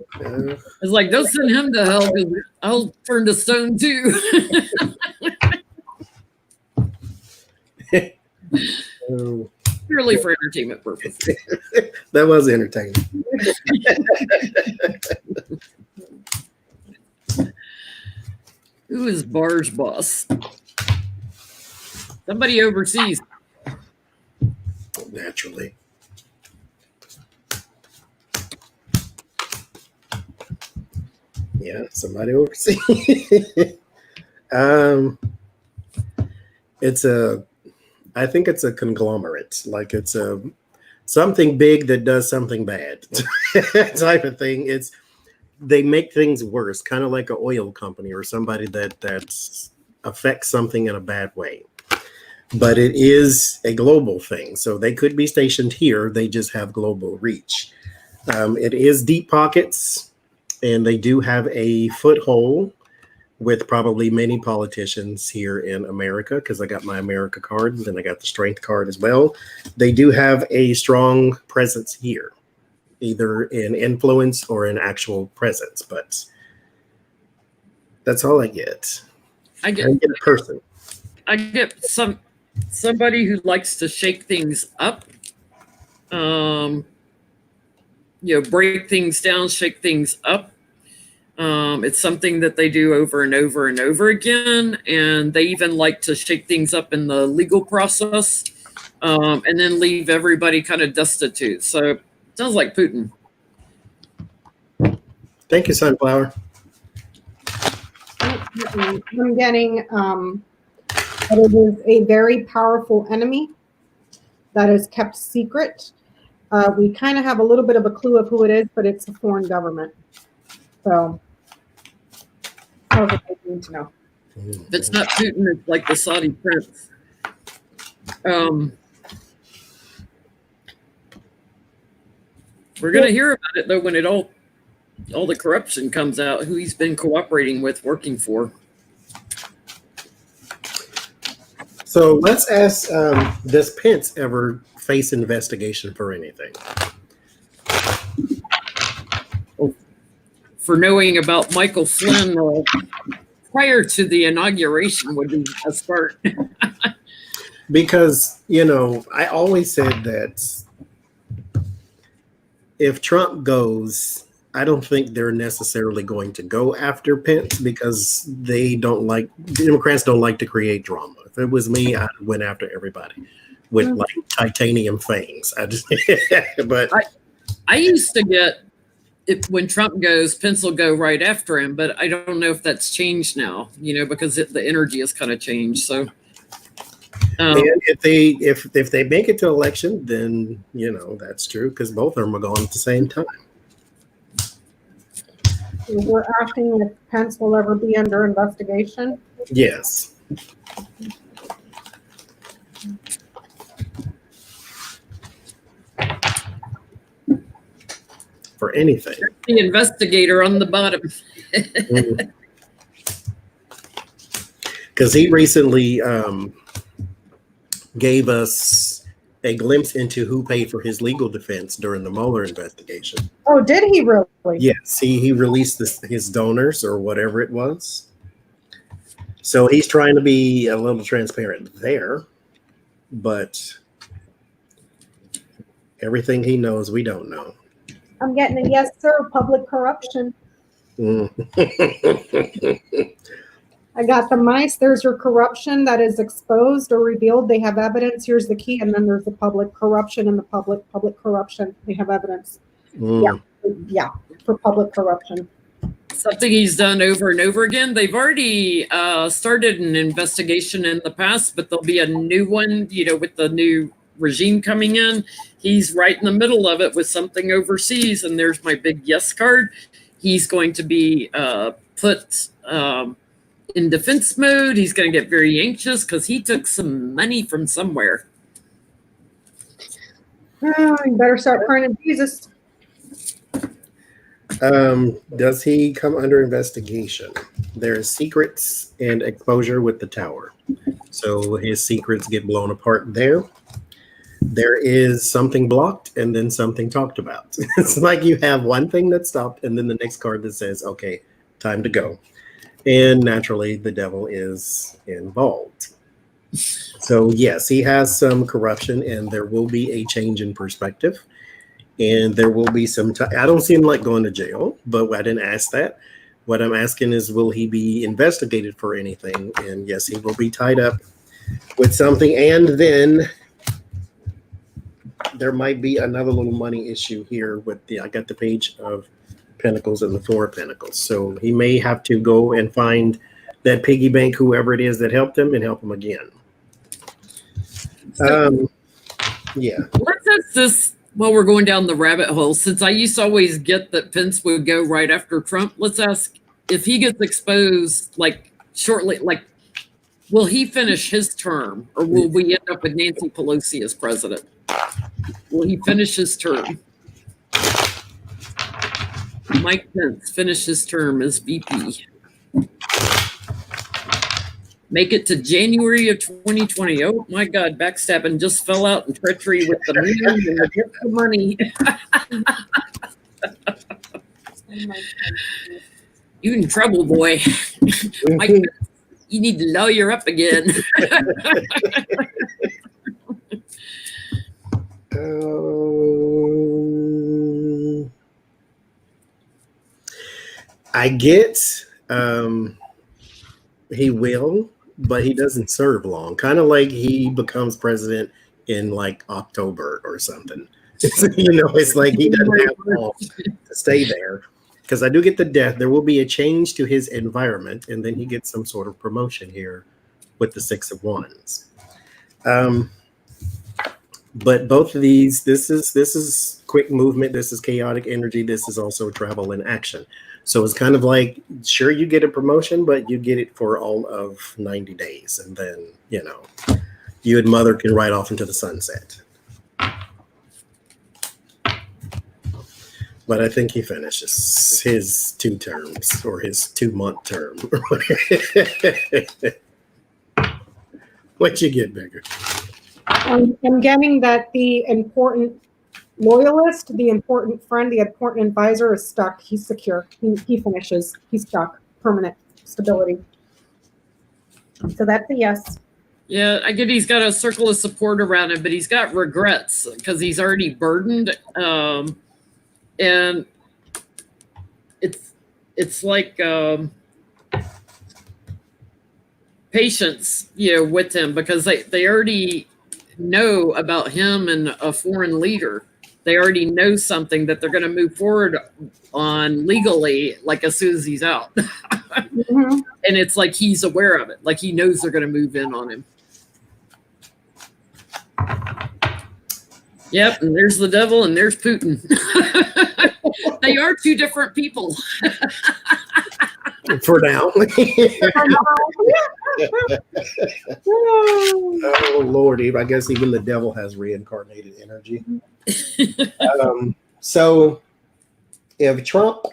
It's like, don't send him to hell because I'll turn to stone too. Oh, Purely for entertainment purposes. that was entertaining. Who is Barge Boss? Somebody overseas. Naturally. Yeah, somebody overseas. I think it's a conglomerate. Like it's a something big that does something bad type of thing. They make things worse, kind of like an oil company or somebody that affects something in a bad way. But it is a global thing, so they could be stationed here. They just have global reach. It is deep pockets, and they do have a foothold with probably many politicians here in America, because I got my America card, and then I got the strength card as well. They do have a strong presence here, either in influence or in actual presence, but that's all I get. I get a person. I get somebody who likes to shake things up. Break things down, shake things up. It's something that they do over and over and over again, and they even like to shake things up in the legal process, and then leave everybody kind of destitute. So it sounds like Putin. Thank you, Sunflower. I'm getting that it is a very powerful enemy that is kept secret. We kind of have a little bit of a clue of who it is, but it's a foreign government. So that's what they need to know. If it's not Putin, it's like the Saudi prince. We're going to hear about it, though, when all the corruption comes out, who he's been cooperating with, working for. So let's ask, does Pence ever face investigation for anything? For knowing about Michael Flynn prior to the inauguration would be a start. Because, I always said that if Trump goes, I don't think they're necessarily going to go after Pence, because Democrats don't like to create drama. If it was me, I'd went after everybody with like titanium fangs. But I used to get, when Trump goes, Pence will go right after him, but I don't know if that's changed now, because the energy has kind of changed. So, and if they make it to election, then that's true, because both of them are going at the same time. We're asking if Pence will ever be under investigation. Yes. For anything. The investigator on the bottom. Because he recently gave us a glimpse into who paid for his legal defense during the Mueller investigation. Oh, did he really? Yes, he released his donors or whatever it was. So he's trying to be a little transparent there, but everything he knows, we don't know. I'm getting a yes, sir. Public corruption. I got the mice. There's your corruption that is exposed or revealed. They have evidence. Here's the key. And then there's the public corruption and the public corruption. They have evidence. Yeah, for public corruption. Something he's done over and over again. They've already started an investigation in the past, but there'll be a new one, with the new regime coming in. He's right in the middle of it with something overseas. And there's my big yes card. He's going to be put in defense mode. He's going to get very anxious because he took some money from somewhere. Oh, you better start praying to Jesus. Does he come under investigation? There's secrets and exposure with the tower. So his secrets get blown apart there. There is something blocked and then something talked about. It's like you have one thing that stopped and then the next card that says, okay, time to go. And naturally, the devil is involved. So yes, he has some corruption, and there will be a change in perspective, and there will be some. I don't see him like going to jail, but I didn't ask that. What I'm asking is, will he be investigated for anything? And yes, he will be tied up with something, and then there might be another little money issue here with the. I got the page of Pentacles and the Four of Pentacles, so he may have to go and find that piggy bank, whoever it is that helped him, and help him again. Yeah. Let's ask this while we're going down the rabbit hole. Since I used to always get that Pence would go right after Trump, let's ask if he gets exposed, like shortly, like, will he finish his term, or will we end up with Nancy Pelosi as president? Will he finish his term? Mike Pence finish his term as VP. Make it to January of 2020. Oh my God, backstabbing just fell out, and treachery with the moon and the gift of money. You in trouble, boy. Mike, you need to lawyer up again. I get he will, but he doesn't serve long. Kind of like he becomes president in like October or something. It's like he doesn't have long to stay there. Because I do get the death. There will be a change to his environment, and then he gets some sort of promotion here with the Six of Wands. But both of these, this is quick movement. This is chaotic energy. This is also travel and action. So it's kind of like, sure, you get a promotion, but you get it for all of 90 days. And then, you and mother can ride off into the sunset. But I think he finishes his 2 terms or his 2-month term. What you get, Bigger? I'm getting that the important loyalist, the important friend, the important advisor is stuck. He's secure. He finishes. He's stuck. Permanent stability. So that's a yes. Yeah, I get he's got a circle of support around him, but he's got regrets because he's already burdened. And it's like patience, with him, because they already know about him and a foreign leader. They already know something that they're going to move forward on legally, like as soon as he's out. Mm-hmm. And it's like he's aware of it, like he knows they're going to move in on him. Yep, and there's the devil, and there's Putin. They are 2 different people. For now. Oh, Lord, I guess even the devil has reincarnated energy. So if Trump,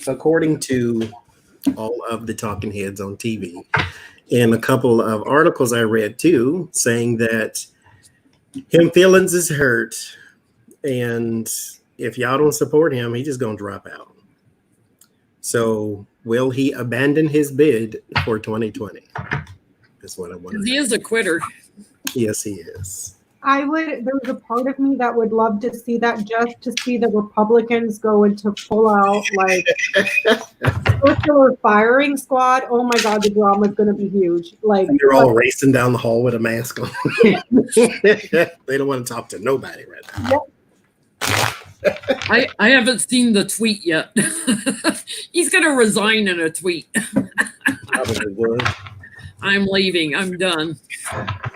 according to all of the talking heads on TV and a couple of articles I read too, saying that him feelings is hurt, and if y'all don't support him, he's just gonna drop out. So will he abandon his bid for 2020? That's what I want. He is a quitter. Yes, he is. There's a part of me that would love to see that, just to see the Republicans go into full out like circular firing squad. Oh my God, the drama is going to be huge. Like you're all racing down the hall with a mask on. They don't want to talk to nobody right now. I haven't seen the tweet yet. He's going to resign in a tweet. Probably would. I'm leaving. I'm done.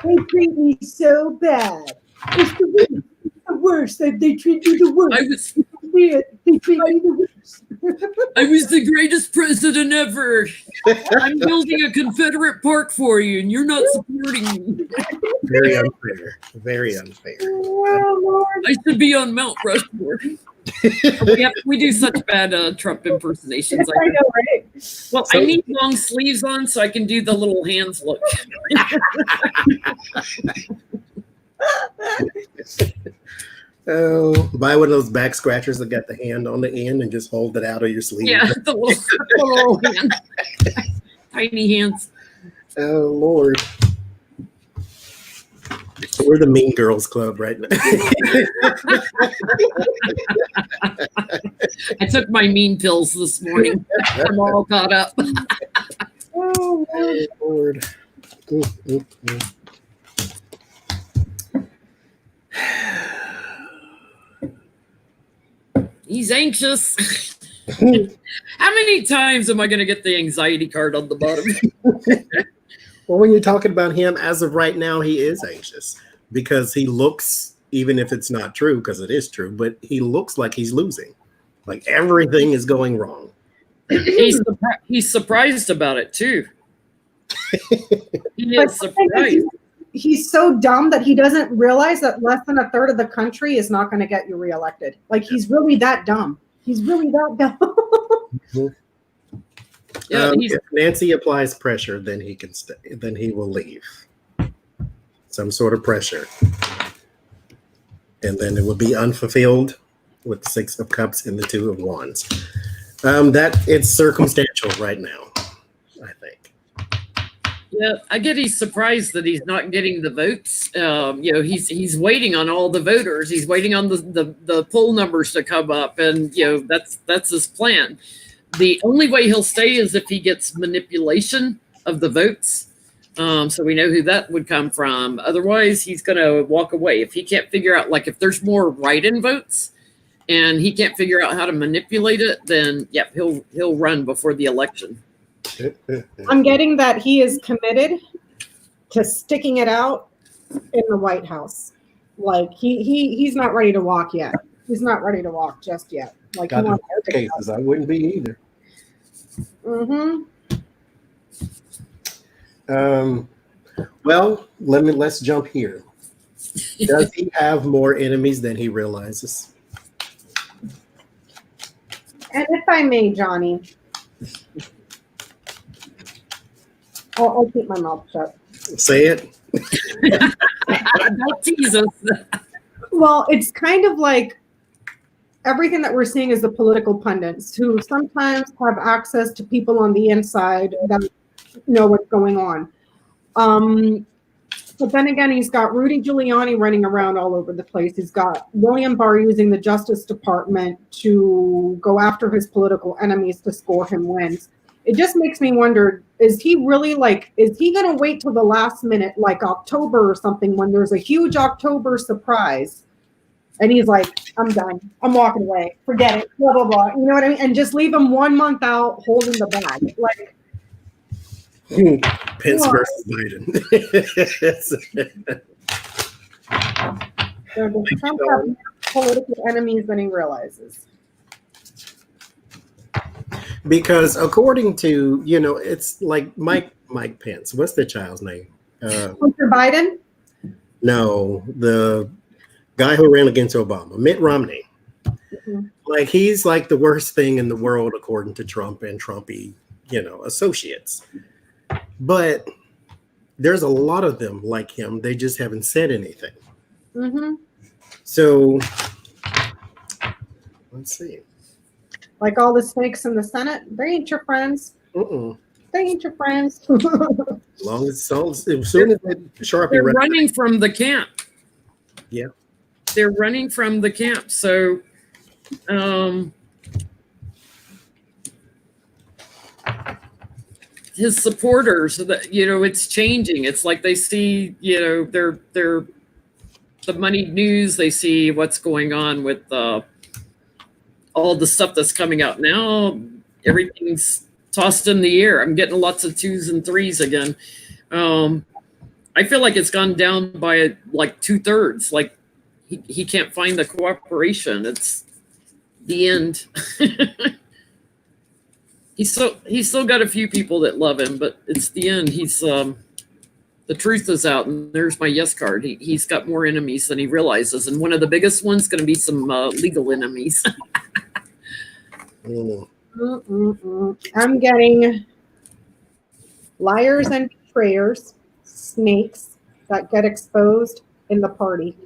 They treat me so bad. It's the worst. They treat me the worst. They treat me the worst. I was the greatest president ever. I'm building a Confederate park for you, and you're not supporting me. Very unfair. Very unfair. Oh, Lord. I should be on Mount Rushmore. We do such bad Trump impersonations. I know, right? Well, I need long sleeves on so I can do the little hands look. Oh, buy one of those back scratchers that got the hand on the end and just hold it out of your sleeve. Yeah, the little hand. Tiny hands. Oh, Lord. We're the Mean Girls Club right now. I took my mean pills this morning. I'm all caught up. Oh, Lord. He's anxious. How many times am I going to get the anxiety card on the bottom? Well, when you're talking about him, as of right now, he is anxious because he looks, even if it's not true, because it is true, but he looks like he's losing. Like everything is going wrong. He's surprised about it, too. He is surprised. He's so dumb that he doesn't realize that less than a third of the country is not going to get you reelected. Like, he's really that dumb. He's really that dumb. Yeah, if Nancy applies pressure, then he can stay. Then he will leave. Some sort of pressure, and then it will be unfulfilled with the 6 of Cups and the 2 of Wands. That it's circumstantial right now, I think. Yeah, I get he's surprised that he's not getting the votes. He's waiting on all the voters. He's waiting on the poll numbers to come up, and that's his plan. The only way he'll stay is if he gets manipulation of the votes. So we know who that would come from. Otherwise, he's going to walk away. If he can't figure out, like, if there's more write-in votes and he can't figure out how to manipulate it, then, he'll run before the election. I'm getting that he is committed to sticking it out in the White House. Like, he's not ready to walk yet. He's not ready to walk just yet. Like, he wants cases, I wouldn't be either. Mm-hmm. Well, let's jump here. Does he have more enemies than he realizes? And if I may, Johnny, I'll keep my mouth shut. Say it. Don't tease us. Well, it's kind of like everything that we're seeing is the political pundits who sometimes have access to people on the inside that know what's going on. But then again, he's got Rudy Giuliani running around all over the place. He's got William Barr using the Justice Department to go after his political enemies to score him wins. It just makes me wonder, is he going to wait till the last minute, like October or something, when there's a huge October surprise? And he's like, I'm done. I'm walking away. Forget it. Blah, blah, blah. You know what I mean? And just leave him 1 month out holding the bag. Like, Pence versus Biden. Trump has more political enemies than he realizes. Because according to, it's like Mike Pence. What's the child's name? Hunter Biden? No, the guy who ran against Obama, Mitt Romney. Mm-hmm. Like, he's like the worst thing in the world according to Trump and Trumpy, associates. But there's a lot of them like him. They just haven't said anything. Mm-hmm. So let's see. Like all the snakes in the Senate, they ain't your friends. They ain't your friends. As soon as Sharpie, they're running from the camp. Yeah, they're running from the camp. So, his supporters, it's changing. It's like they see, they're the moneyed news. They see what's going on with all the stuff that's coming out now. Everything's tossed in the air. I'm getting lots of 2s and 3s again. I feel like it's gone down by like 2/3. Like he can't find the cooperation. It's the end. He's still got a few people that love him, but it's the end. He's the truth is out, and there's my yes card. He's got more enemies than he realizes, and one of the biggest ones going to be some legal enemies. I'm getting liars and betrayers, snakes that get exposed in the party.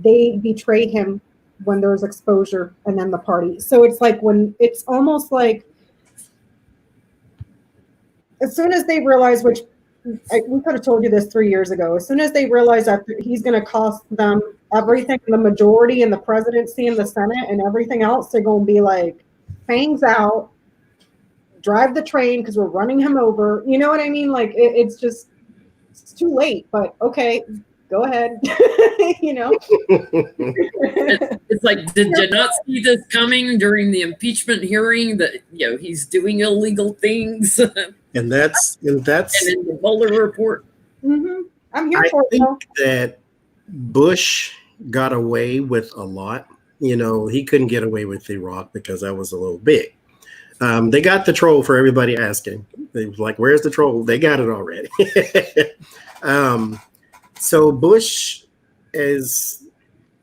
They betray him when there's exposure, and then the party. So it's like it's almost like as soon as they realize which we could have told you this 3 years ago. As soon as they realize that he's going to cost them everything, the majority and the presidency and the Senate and everything else, they're going to be like, fangs out, drive the train because we're running him over. You know what I mean? Like it's just, it's too late, but okay, go ahead. You know, it's like, did you not see this coming during the impeachment hearing that, you know, he's doing illegal things? and that's And in the Bolton report. I'm here I for it. think that Bush got away with a lot. You know, he couldn't get away with Iraq because that was a little big. They got the troll for everybody asking. They was like, where's the troll? They got it already. So Bush, as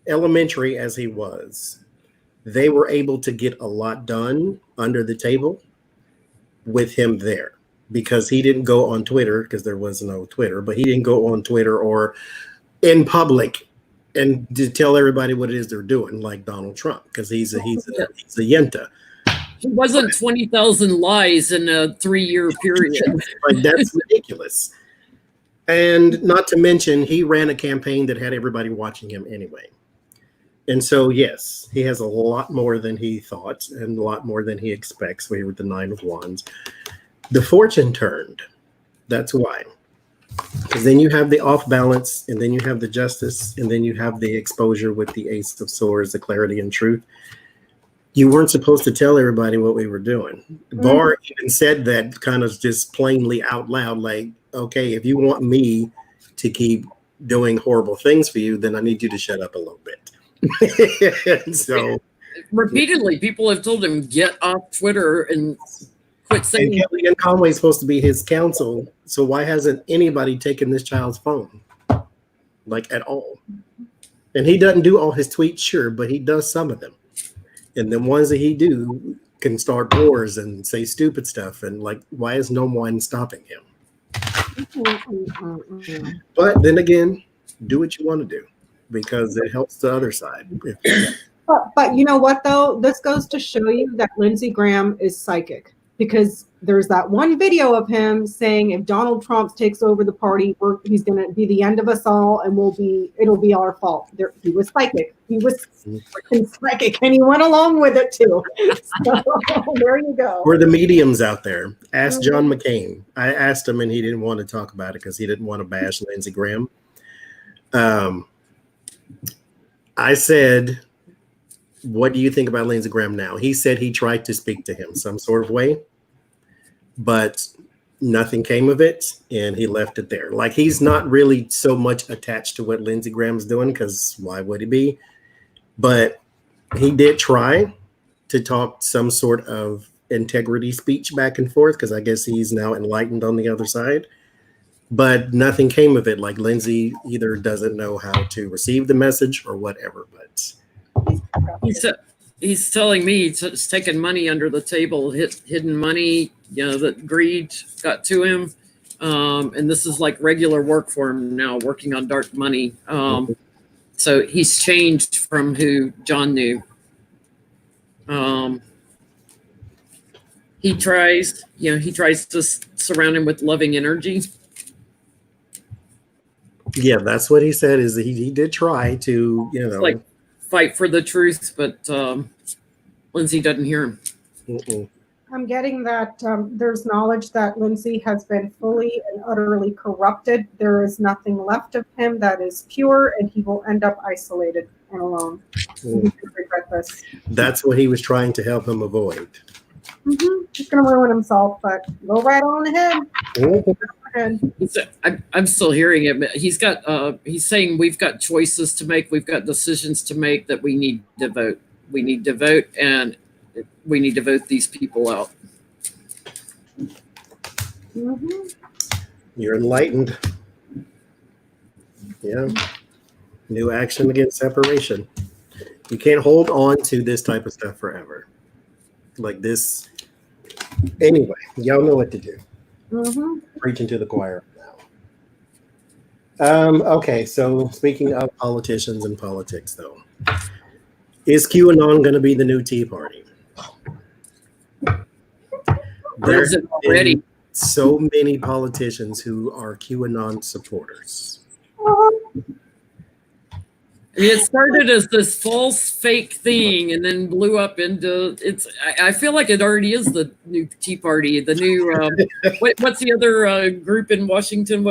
elementary as he was, they were able to get a lot done under the table with him there because he didn't go on Twitter because there was no Twitter, but he didn't go on Twitter or in public and to tell everybody what it is they're doing, like Donald Trump, because he's a yenta. He wasn't 20,000 lies in a 3-year period. Like that's ridiculous. And not to mention, he ran a campaign that had everybody watching him anyway. And so, yes, he has a lot more than he thought and a lot more than he expects. We were the 9 of Wands. The fortune turned. That's why. Because then you have the off balance, and then you have the justice, and then you have the exposure with the Ace of Swords, the clarity and truth. You weren't supposed to tell everybody what we were doing. Barr even said that kind of just plainly out loud, like, okay, if you want me to keep doing horrible things for you, then I need you to shut up a little bit. So repeatedly, people have told him, get off Twitter and quit saying. And Kellyanne Conway is supposed to be his counsel. So why hasn't anybody taken this child's phone? Like at all? And he doesn't do all his tweets, sure, but he does some of them. And the ones that he do can start wars and say stupid stuff. And like, why is no one stopping him? But then again, do what you want to do because it helps the other side. But you know what, though? This goes to show you that Lindsey Graham is psychic because there's that one video of him saying if Donald Trump takes over the party, he's going to be the end of us all and it'll be our fault. He was psychic. He was freaking psychic and he went along with it too. So there you go. We're the mediums out there. Ask John McCain. I asked him and he didn't want to talk about it because he didn't want to bash Lindsey Graham. I said, what do you think about Lindsey Graham now? He said he tried to speak to him some sort of way, but nothing came of it, and he left it there. Like, he's not really so much attached to what Lindsey Graham's doing, because why would he be? But he did try to talk some sort of integrity speech back and forth, because I guess he's now enlightened on the other side. But nothing came of it. Like, Lindsey either doesn't know how to receive the message or whatever. But he's telling me he's taking money under the table, hidden money, you know, that greed got to him. And this is like regular work for him now, working on dark money. So he's changed from who John knew. He tries to surround him with loving energy. Yeah, that's what he said, is that he did try to, you know, like fight for the truth, but Lindsey doesn't hear him. I'm getting that there's knowledge that Lindsey has been fully and utterly corrupted. There is nothing left of him that is pure, and he will end up isolated and alone. He could regret this. That's what he was trying to help him avoid. He's going to ruin himself, but go right on ahead. I'm still hearing it. He's got. He's saying we've got choices to make. We've got decisions to make that we need to vote. We need to vote, and we need to vote these people out. You're enlightened. Yeah. New action against separation. You can't hold on to this type of stuff forever. Like this. Anyway, y'all know what to do. Preaching to the choir now. Okay, so speaking of politicians and politics, though, is QAnon going to be the new Tea Party? There's it already. so many politicians who are QAnon supporters. I mean, it started as this false fake thing and then blew up into I feel like it already is the new Tea Party, the new what's the other group in Washington?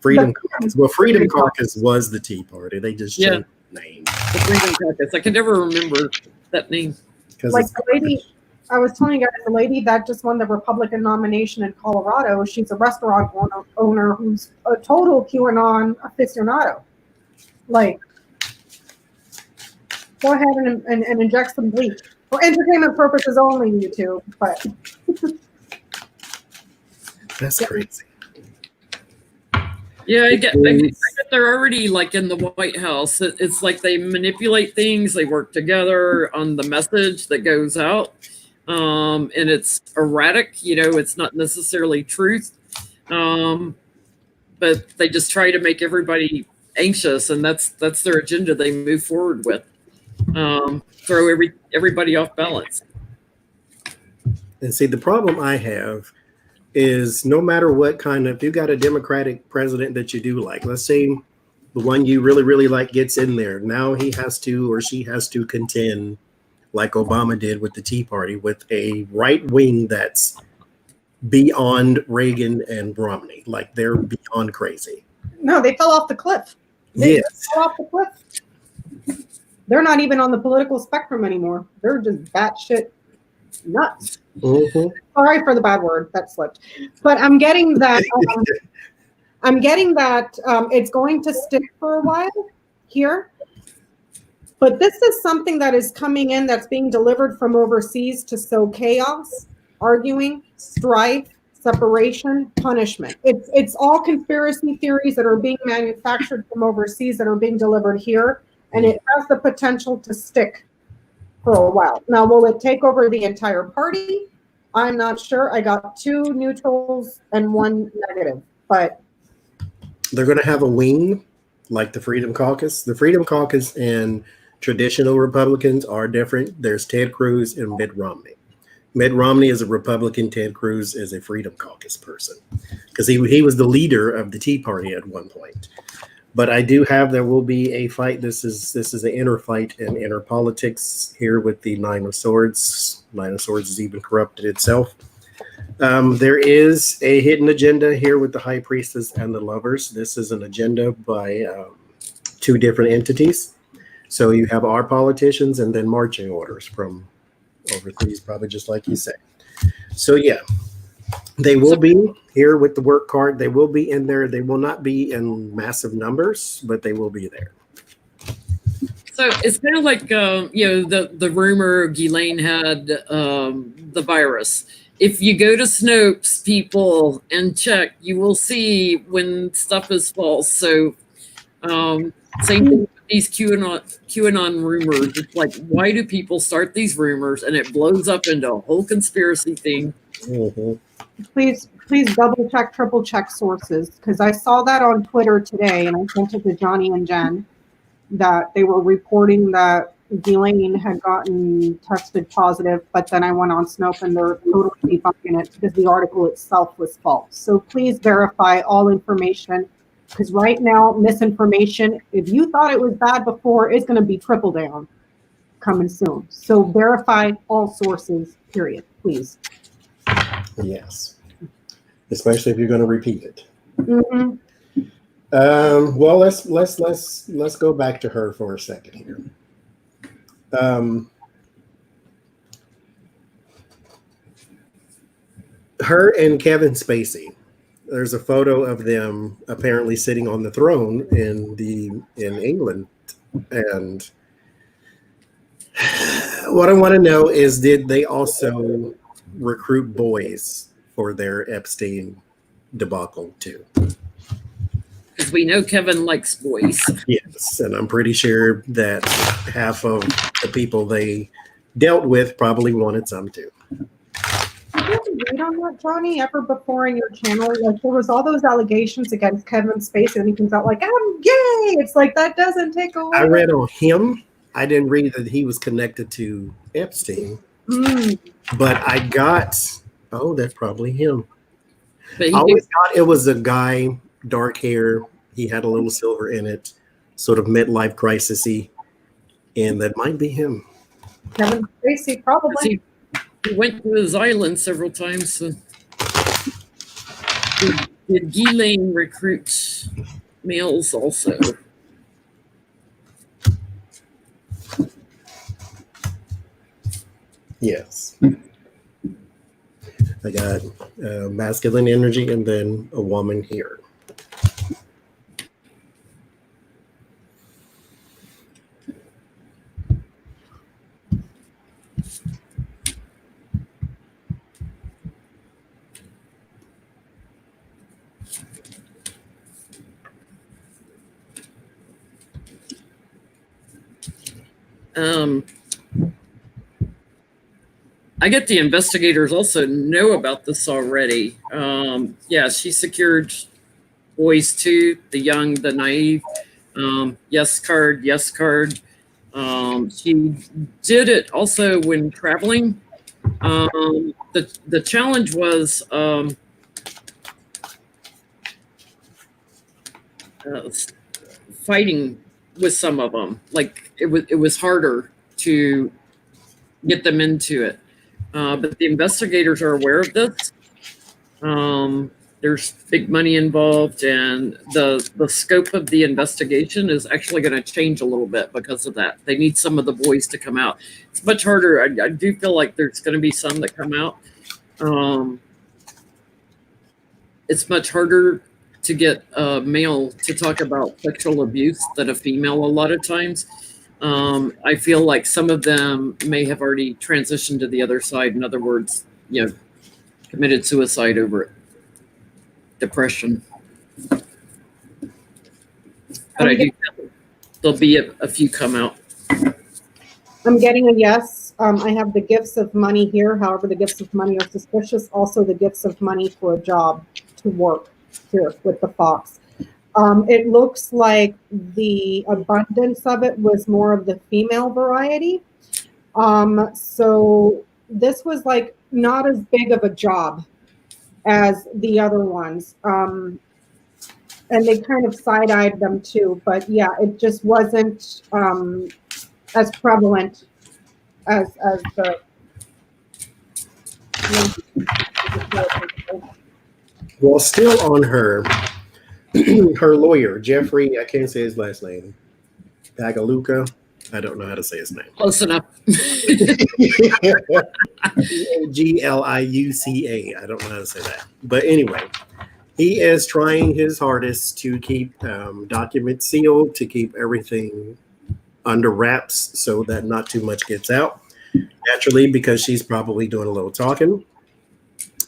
Freedom Caucus. Well, Freedom Caucus was the Tea Party. They just changed the name. The Freedom Caucus. I can never remember that name. Like the lady, I was telling you guys, the lady that just won the Republican nomination in Colorado, she's a restaurant owner who's a total QAnon aficionado. Like, go ahead and inject some bleach for entertainment purposes only, YouTube. But that's crazy. Yeah, I get they're already like in the White House. It's like they manipulate things. They work together on the message that goes out, and it's erratic. You know, it's not necessarily truth, but they just try to make everybody anxious, and that's their agenda they move forward with. Throw everybody off balance. And see, the problem I have is no matter what kind of, if you got a Democratic president that you do like, let's say the one you really, really like gets in there, now he has to or she has to contend like Obama did with the Tea Party with a right wing that's beyond Reagan and Romney. Like they're beyond crazy. No, they fell off the cliff. They fell off the cliff. They're not even on the political spectrum anymore. They're just batshit nuts. Mm-hmm. Sorry for the bad word that slipped, but I'm getting that. It's going to stick for a while here. But this is something that is coming in that's being delivered from overseas to sow chaos, arguing, strife, separation, punishment. It's all conspiracy theories that are being manufactured from overseas that are being delivered here, and it has the potential to stick for a while. Now, will it take over the entire party? I'm not sure. I got 2 neutrals and 1 negative, but they're going to have a wing like the Freedom Caucus. The Freedom Caucus and traditional Republicans are different. There's Ted Cruz and Mitt Romney. Mitt Romney is a Republican. Ted Cruz is a Freedom Caucus person because he was the leader of the Tea Party at one point. But I do have, there will be a fight. This is an inner fight in inner politics here with the Nine of Swords. Nine of Swords has even corrupted itself. There is a hidden agenda here with the High Priestess and the Lovers. This is an agenda by 2 different entities. So you have our politicians and then marching orders from overseas, probably just like you said. So yeah. They will be here with the work card. They will be in there. They will not be in massive numbers, but they will be there. So it's kind of like, the rumor Ghislaine had the virus. If you go to Snopes, people, and check, you will see when stuff is false. So same thing with these QAnon rumors. It's like, why do people start these rumors? And it blows up into a whole conspiracy thing. Mm-hmm. Please double check, triple check sources, because I saw that on Twitter today, and I sent it to Johnny and Jen, that they were reporting that Ghislaine had gotten tested positive, but then I went on Snopes and they're totally debunking it because the article itself was false. So please verify all information, because right now, misinformation, if you thought it was bad before, it's going to be triple down coming soon. So verify all sources, period, please. Yes, especially if you're going to repeat it. Mm-hmm. Well, let's go back to her for a second here. Her and Kevin Spacey. There's a photo of them apparently sitting on the throne in England, and what I want to know is, did they also recruit boys for their Epstein debacle too? Because we know Kevin likes boys. Yes, and I'm pretty sure that half of the people they dealt with probably wanted some too. Did you read on that, Johnny, ever before in your channel? Like, there was all those allegations against Kevin Spacey, and he comes out like, I'm gay. It's like, that doesn't take away. I read on him. I didn't read that he was connected to Epstein. But I got Oh, that's probably him. But I always thought it was a guy, dark hair. He had a little silver in it, sort of midlife crisis-y, and that might be him. Kevin Spacey, probably. he went to his island several times. So. Did Ghislaine recruit males also? Yes. I got masculine energy and then a woman here. I get the investigators also know about this already. Yeah, she secured boys too, the young, the naive. Yes card, yes card. She did it also when traveling. The challenge was fighting with some of them. Like it was harder to get them into it. But the investigators are aware of this. There's big money involved, and the scope of the investigation is actually going to change a little bit because of that. They need some of the boys to come out. It's much harder. I do feel like there's going to be some that come out. It's much harder to get a male to talk about sexual abuse than a female a lot of times. I feel like some of them may have already transitioned to the other side. In other words, committed suicide over it. Depression. But I do feel there'll be a few come out. I'm getting a yes. I have the gifts of money here. However, the gifts of money are suspicious. Also, the gifts of money for a job to work here with the fox. It looks like the abundance of it was more of the female variety. So this was like not as big of a job as the other ones. And they kind of side-eyed them too. But yeah, it just wasn't as prevalent as the... Well, still on her, her lawyer, Jeffrey, I can't say his last name, Bagaluka. I don't know how to say his name. Close enough. Gliuca. I don't know how to say that. But anyway, he is trying his hardest to keep documents sealed, to keep everything under wraps so that not too much gets out. Naturally, because she's probably doing a little talking.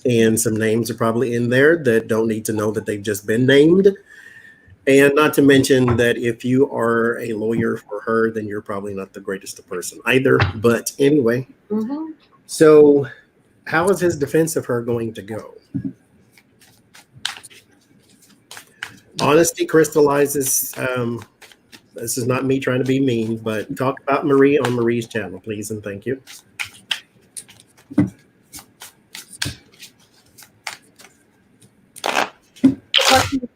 And some names are probably in there that don't need to know that they've just been named. And not to mention that if you are a lawyer for her, then you're probably not the greatest person either. But anyway, So how is his defense of her going to go? Honesty crystallizes. This is not me trying to be mean, but talk about Marie on Marie's channel, please, and thank you.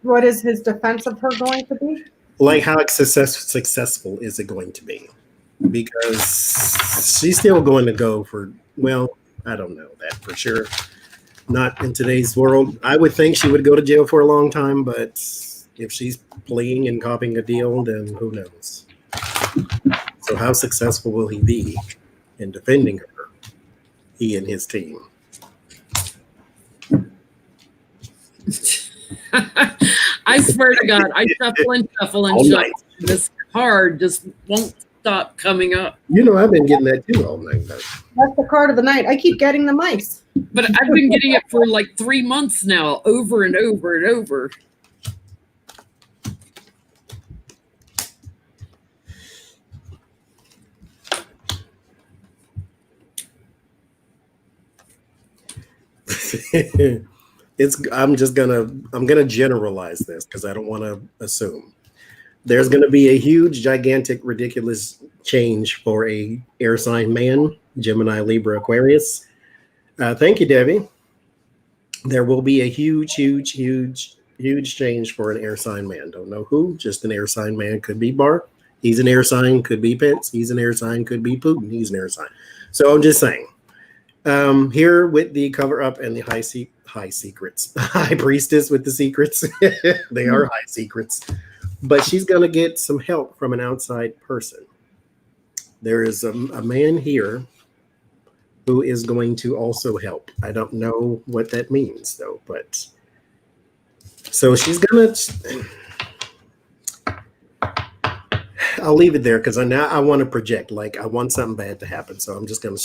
What is his defense of her going to be? Like, how successful is it going to be? Because she's still going to go for, well, I don't know that for sure. Not in today's world. I would think she would go to jail for a long time, but if she's pleading and copying a deal, then who knows? So how successful will he be in defending her? He and his team. I swear to God, I shuffle and shuffle and shuffle. This card just won't stop coming up. You know, I've been getting that too all night. That's the card of the night. I keep getting the mice. But I've been getting it for like 3 months now, over and over and over. I'm gonna generalize this because I don't want to assume. There's gonna be a huge, gigantic, ridiculous change for a air sign man, Gemini, Libra, Aquarius. Thank you, Debbie. there will be a huge change for an air sign man. Don't know who, just an air sign man. Could be Barr. He's an air sign. Could be Pence. He's an air sign. Could be Putin. He's an air sign. So I'm just saying. Here with the cover up and the high secrets, high priestess with the secrets. They are high secrets, but she's going to get some help from an outside person. There is a man here who is going to also help. I don't know what that means though, but so she's going to, I'll leave it there because I want to project, like I want something bad to happen. So I'm just going to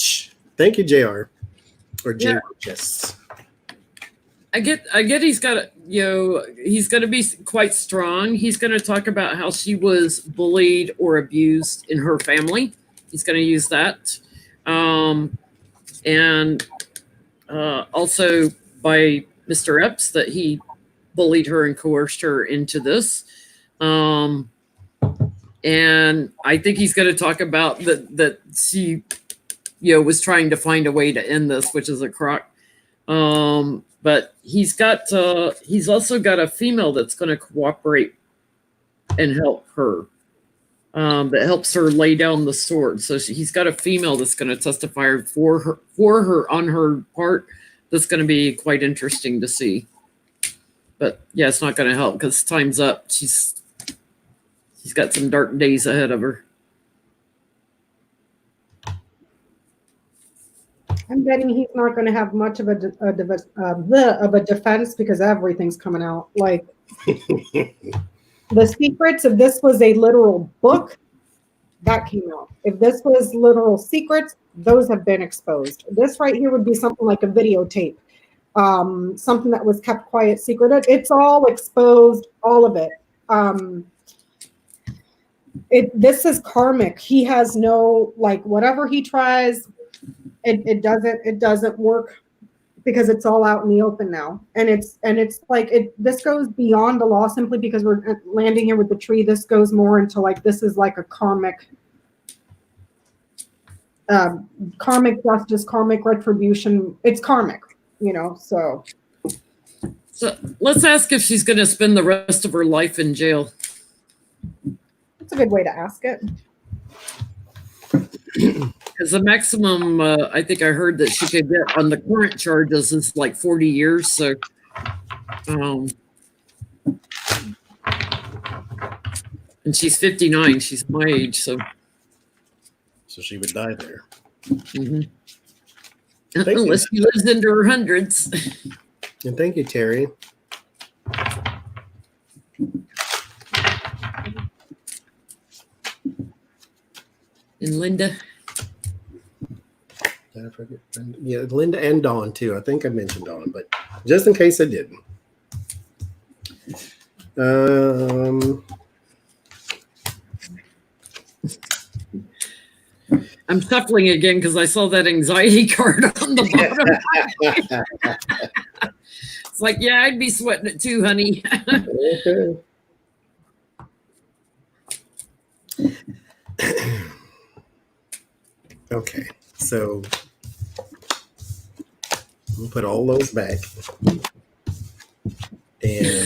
Thank you, JR. Or JR, yes. I get he's got, he's going to be quite strong. He's going to talk about how she was bullied or abused in her family. He's going to use that. And also by Mr. Epps, that he bullied her and coerced her into this. And I think he's going to talk about that she was trying to find a way to end this, which is a crock. But he's also got a female that's going to cooperate and help her. That helps her lay down the sword. So he's got a female that's going to testify for her on her part. That's going to be quite interesting to see. But yeah, it's not going to help because time's up. She's got some dark days ahead of her. I'm betting he's not going to have much of a defense because everything's coming out. Like the secrets, if this was a literal book, that came out. If this was literal secrets, those have been exposed. This right here would be something like a videotape, something that was kept quiet, secret. It's all exposed, all of it. This is karmic. He has no, like, whatever he tries, it doesn't work because it's all out in the open now. And it's like this goes beyond the law simply because we're landing here with the tree. This goes more into like, this is like a karmic justice, karmic retribution. It's karmic, so. So let's ask if she's going to spend the rest of her life in jail. That's a good way to ask it. Because the maximum, I think I heard that she could get on the current charges is like 40 years. So, and she's 59. She's my age. So she would die there. Mm-hmm. Unless she lives into her hundreds. And thank you, Terry. And Linda. Did I forget? Yeah, Linda and Dawn too. I think I mentioned Dawn, but just in case I didn't. I'm shuffling again because I saw that anxiety card on the bottom. It's like, yeah, I'd be sweating it too, honey. Okay, so we'll put all those back and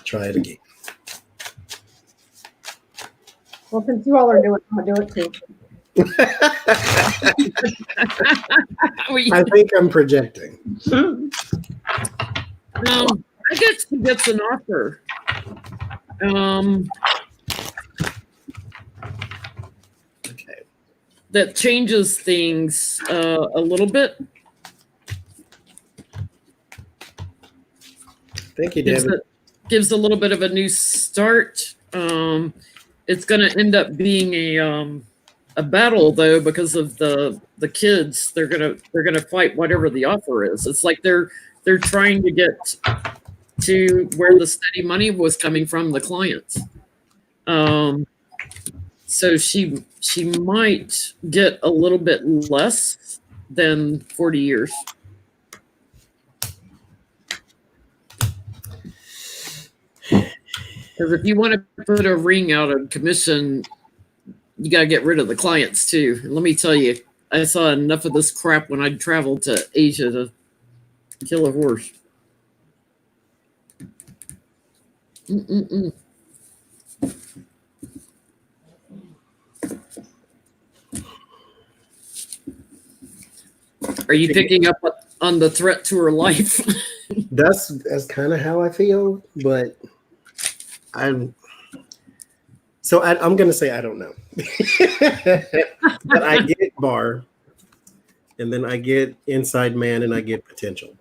try it again. Well, since you all are doing it, I'll do it too. I think I'm projecting. I guess she gets an offer. Okay. That changes things a little bit. Thank you, David. Gives a little bit of a new start. It's going to end up being a battle though because of the kids. They're gonna fight whatever the offer is. It's like they're trying to get to where the steady money was coming from, the clients. So she might get a little bit less than 40 years. Because if you want to put a ring out of commission, you got to get rid of the clients too. And let me tell you, I saw enough of this crap when I traveled to Asia to kill a horse. Mm-mm-mm. Are you picking up on the threat to her life? That's kind of how I feel, but I'm going to say I don't know. But I get Bar, and then I get Inside Man, and I get Potential.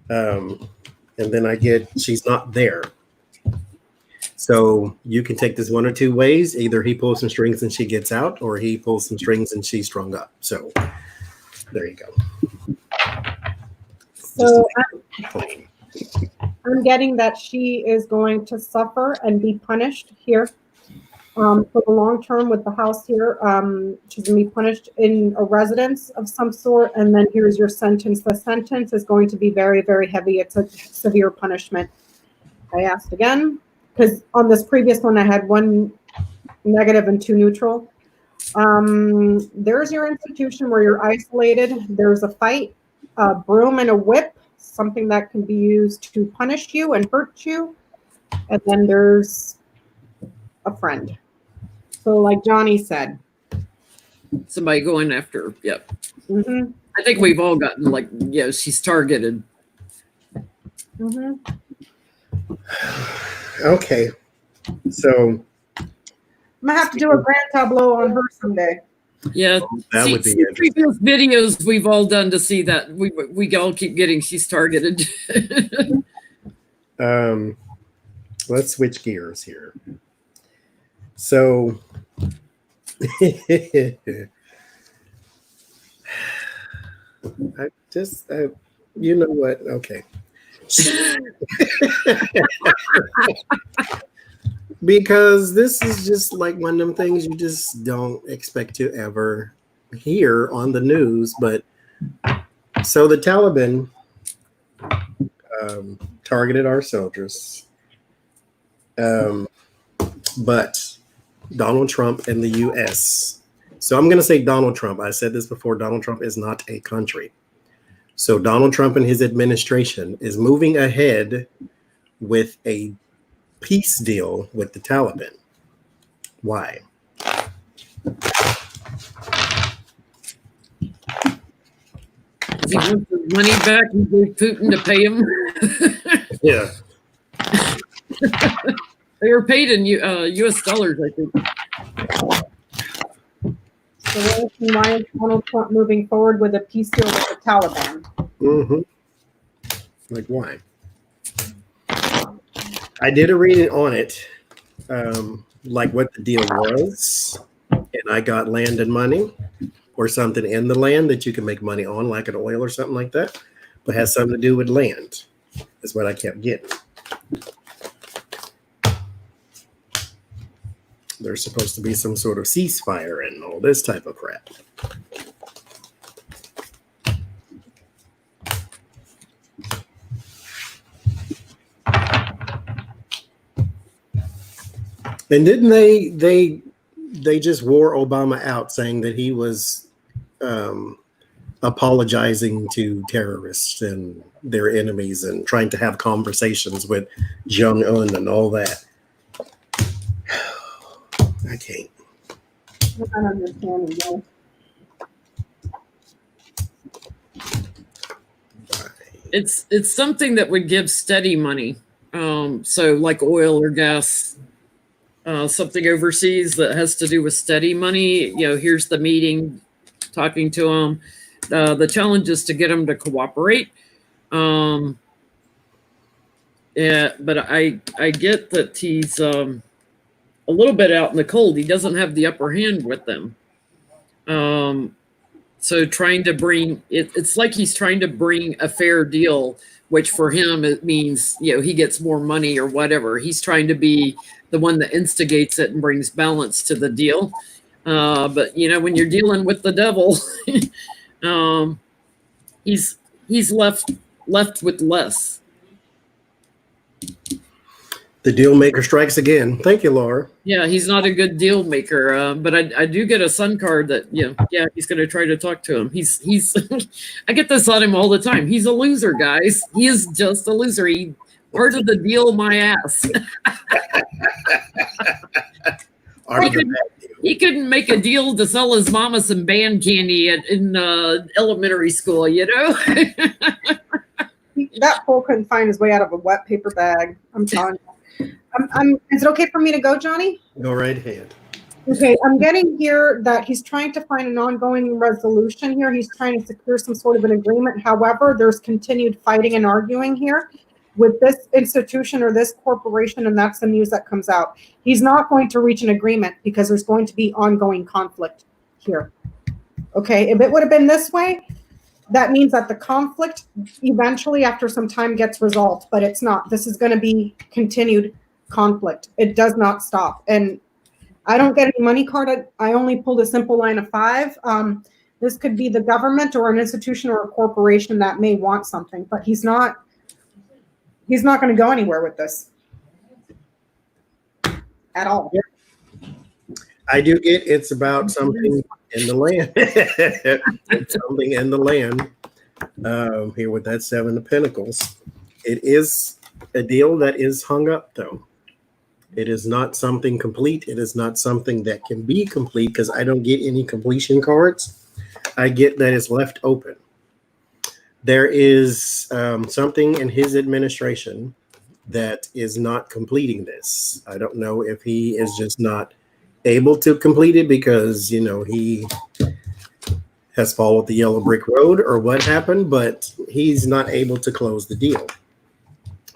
And then I get She's Not There. So you can take this one or two ways. Either he pulls some strings and she gets out, or he pulls some strings and she's strung up. So there you go. So I'm getting that she is going to suffer and be punished here for the long term with the house here. She's going to be punished in a residence of some sort. And then here's your sentence. The sentence is going to be very, very heavy. It's a severe punishment. I asked again, because on this previous one, I had 1 negative and 2 neutral. There's your institution where you're isolated. There's a fight, a broom and a whip, something that can be used to punish you and hurt you. And then there's a friend. So like Johnny said. Somebody going after her. Yep. Mm-hmm. I think we've all gotten like, she's targeted. Mm-hmm. Okay. So I'm gonna have to do a grand tableau on her someday. Yeah, that would be previous videos we've all done to see that we all keep getting she's targeted. Let's switch gears here. So you know what? Okay. Because this is just like one of them things you just don't expect to ever hear on the news. But so the Taliban targeted our soldiers, but Donald Trump and the U.S. So I'm going to say Donald Trump. I said this before. Donald Trump is not a country. So Donald Trump and his administration is moving ahead with a peace deal with the Taliban. Why? Does he want the money back? He gave Putin to pay him. Yeah. They were paid in U.S. dollars, I think. So why is Donald Trump moving forward with a peace deal with the Taliban? Mm-hmm. Like why? I did a reading on it, like what the deal was, and I got land and money, or something in the land that you can make money on, like an oil or something like that, but has something to do with land. Is what I kept getting. There's supposed to be some sort of ceasefire and all this type of crap. And didn't they just wore Obama out, saying that he was apologizing to terrorists and their enemies and trying to have conversations with Jong-un and all that? I can't. I don't understand it. It's something that would give steady money. So like oil or gas, something overseas that has to do with steady money. Here's the meeting, talking to them. The challenge is to get them to cooperate. Yeah, but I get that he's a little bit out in the cold. He doesn't have the upper hand with them. So trying to bring it's like he's trying to bring a fair deal, which for him it means he gets more money or whatever. He's trying to be the one that instigates it and brings balance to the deal. But when you're dealing with the devil, he's left with less. The deal maker strikes again. Thank you, Laura. Yeah, he's not a good deal maker. But I do get a Sun card that he's going to try to talk to him. He's I get this on him all the time. He's a loser, guys. He is just a loser. He part of the deal, my ass. He couldn't make a deal to sell his mama some band candy in elementary school, you know? That fool couldn't find his way out of a wet paper bag. I'm telling you. Is it okay for me to go, Johnny? Go right ahead. Okay, I'm getting here that he's trying to find an ongoing resolution here. He's trying to secure some sort of an agreement. However, there's continued fighting and arguing here with this institution or this corporation, and that's the news that comes out. He's not going to reach an agreement because there's going to be ongoing conflict here. Okay, if it would have been this way, that means that the conflict eventually after some time gets resolved, but it's not. This is going to be continued conflict. It does not stop. And I don't get any money card. I only pulled a simple line of 5. This could be the government or an institution or a corporation that may want something, but he's not going to go anywhere with this at all. I do get it's about something in the land. It's something in the land. Here with that 7 of Pentacles. It is a deal that is hung up, though. It is not something complete. It is not something that can be complete because I don't get any completion cards. I get that it's left open. There is something in his administration that is not completing this. I don't know if he is just not able to complete it because, he has followed the yellow brick road or what happened, but he's not able to close the deal.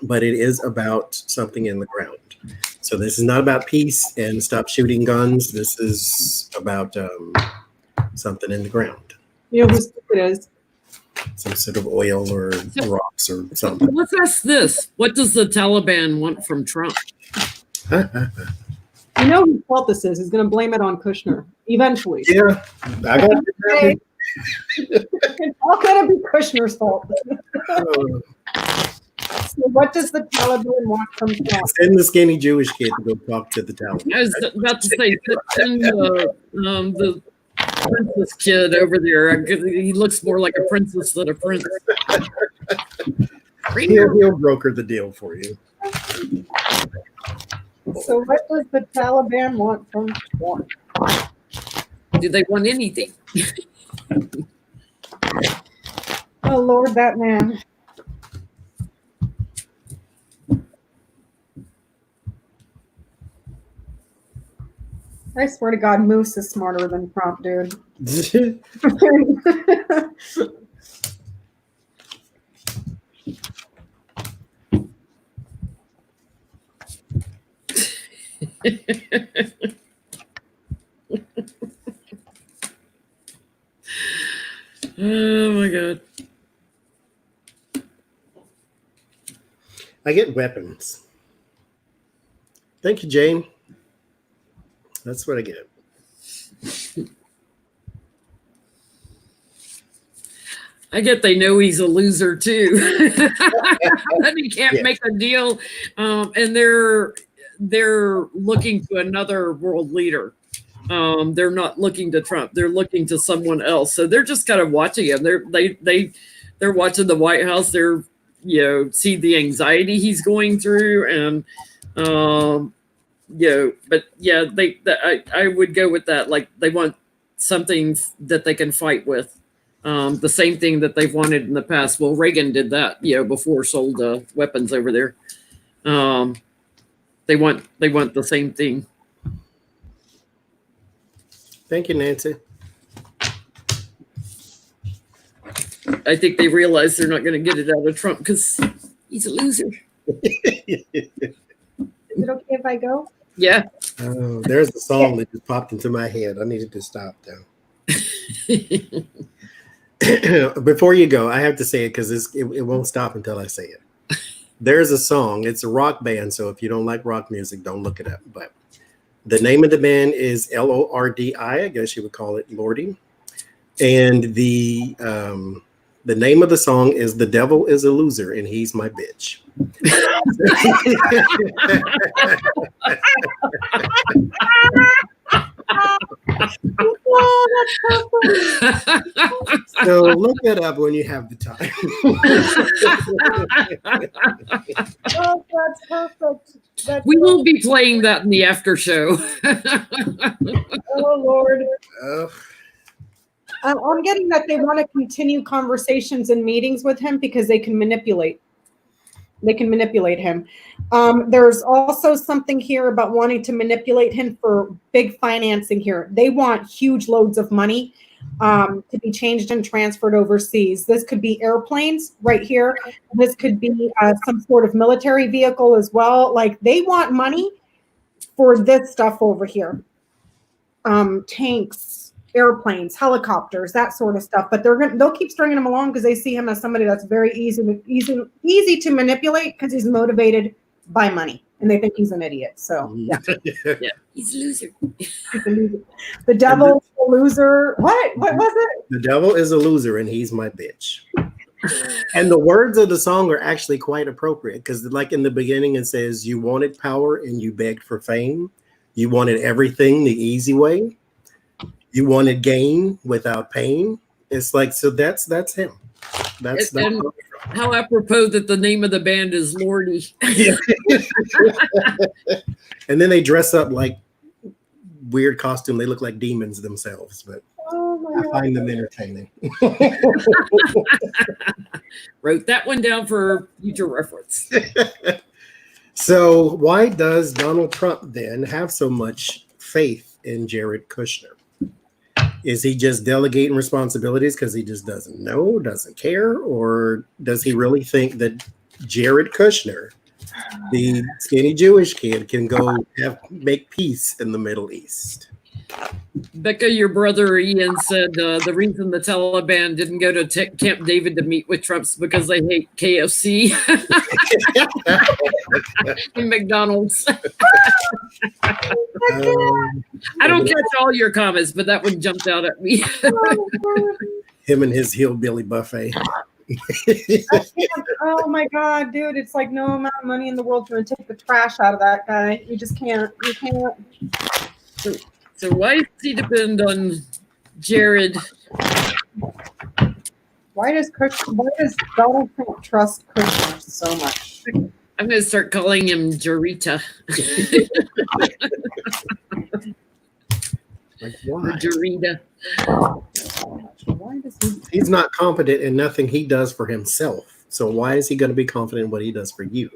But it is about something in the ground. So this is not about peace and stop shooting guns. This is about something in the ground. You know who it is? Some sort of oil or rocks or something. Let's ask this. What does the Taliban want from Trump? You know whose fault this is. He's going to blame it on Kushner eventually. Yeah, I got it. It's all going to be Kushner's fault. So what does the Taliban want from Trump? Send the skinny Jewish kid to go talk to the Taliban. I was about to say, send the princess kid over there. He looks more like a princess than a prince. He'll broker the deal for you. So what does the Taliban want from Trump? Do they want anything? Oh, Lord, that man. I swear to God, Moose is smarter than Trump, dude. Oh my God. I get weapons. Thank you, Jane. That's what I get. I get they know he's a loser too. That he can't make a deal. And they're looking to another world leader. They're not looking to Trump. They're looking to someone else. So they're just kind of watching him. They're watching the White House. They're see the anxiety he's going through, and but yeah, I would go with that. Like they want something that they can fight with. The same thing that they've wanted in the past. Well, Reagan did that, before sold weapons over there. They want the same thing. Thank you, Nancy. I think they realize they're not going to get it out of Trump because he's a loser. Is it okay if I go? Yeah. Oh, there's a song that just popped into my head. I needed to stop though. Before you go, I have to say it because it won't stop until I say it. There's a song. It's a rock band, so if you don't like rock music, don't look it up. But the name of the band is Lordi. I guess you would call it Lordi. And the The name of the song is "The Devil Is a Loser and He's My Bitch." So look it up when you have the time. Oh, that's perfect. We will be playing that in the after show. Oh, Lord. Uh, I'm getting that they want to continue conversations and meetings with him because they can manipulate. They can manipulate him. There's also something here about wanting to manipulate him for big financing here. They want huge loads of money to be changed and transferred overseas. This could be airplanes right here. This could be some sort of military vehicle as well. Like, they want money for this stuff over here. Tanks, airplanes, helicopters, that sort of stuff. But they'll keep stringing him along because they see him as somebody that's very easy to manipulate because he's motivated by money, and they think he's an idiot. So yeah, He's a loser. The devil's a loser. What was it? The devil is a loser and he's my bitch. And the words of the song are actually quite appropriate because, like in the beginning, it says, "You wanted power and you begged for fame. You wanted everything the easy way. You wanted gain without pain." It's like, so that's him. That's how apropos that the name of the band is Lordy. And then they dress up like weird costume. They look like demons themselves, but I find them entertaining. Wrote that one down for future reference. So why does Donald Trump then have so much faith in Jared Kushner? Is he just delegating responsibilities because he just doesn't know, doesn't care? Or does he really think that Jared Kushner, the skinny Jewish kid, can go make peace in the Middle East? Becca, your brother Ian said the reason the Taliban didn't go to Camp David to meet with Trump's because they hate KFC and McDonald's. I don't catch all your comments, but that one jumped out at me. Him and his hillbilly buffet. Oh my God, dude! It's like no amount of money in the world going to take the trash out of that guy. You just can't. You can't. So why does he depend on Jared? Why does Donald Trump trust Kushner so much? I'm going to start calling him Jarita. Like, why? Jarita. Why does he? He's not confident in nothing he does for himself. So why is he going to be confident in what he does for you?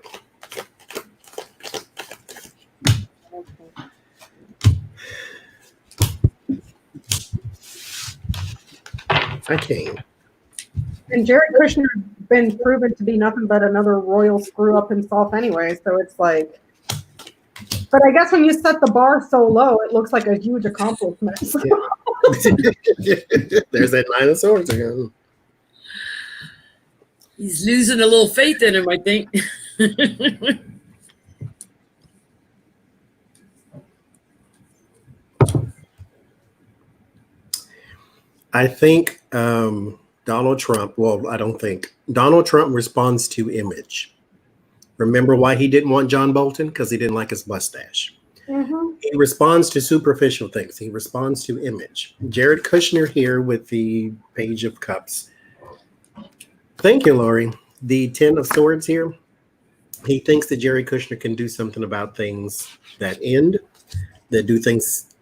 I can't. And Jared Kushner has been proven to be nothing but another royal screw up himself anyway. So it's like, but I guess when you set the bar so low, it looks like a huge accomplishment. Yeah. There's that Nine of Swords again. He's losing a little faith in him, I think. I think Donald Trump, well, I don't think. Donald Trump responds to image. Remember why he didn't want John Bolton? Because he didn't like his mustache. Mm-hmm. He responds to superficial things. He responds to image. Jared Kushner here with the Page of Cups. Thank you, Lori. The Ten of Swords here. He thinks that Jared Kushner can do something about things that end, that do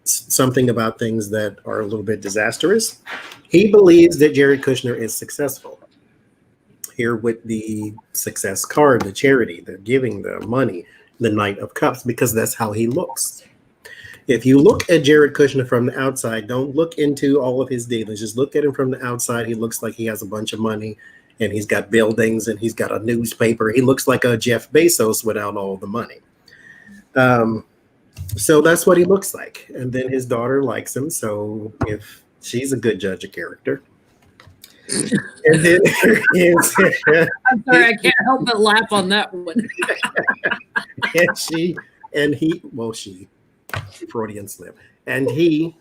something about things that are a little bit disastrous. He believes that Jared Kushner is successful. Here with the success card, the charity, the giving, the money, the Knight of Cups, because that's how he looks. If you look at Jared Kushner from the outside, don't look into all of his dealings. Just look at him from the outside. He looks like he has a bunch of money and he's got buildings and he's got a newspaper. He looks like a Jeff Bezos without all the money. So that's what he looks like. And then his daughter likes him. So if she's a good judge of character. And then I'm sorry, I can't help but laugh on that one. she, Freudian slip. And he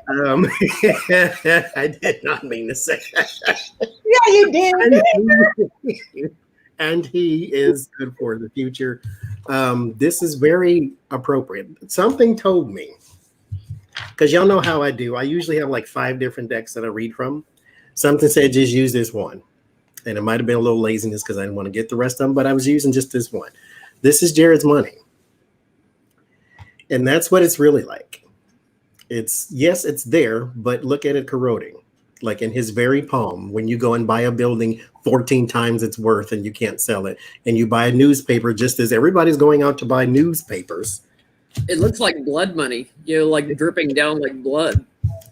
I did not mean to say that. Yeah, you did. And he is good for the future. This is very appropriate. Something told me, because y'all know how I do. I usually have like 5 different decks that I read from. Something said just use this one. And it might have been a little laziness because I didn't want to get the rest of them, but I was using just this one. This is Jared's money. And that's what it's really like. Yes, it's there, but look at it corroding. Like in his very palm, when you go and buy a building 14 times its worth and you can't sell it, and you buy a newspaper just as everybody's going out to buy newspapers. It looks like blood money, like dripping down like blood.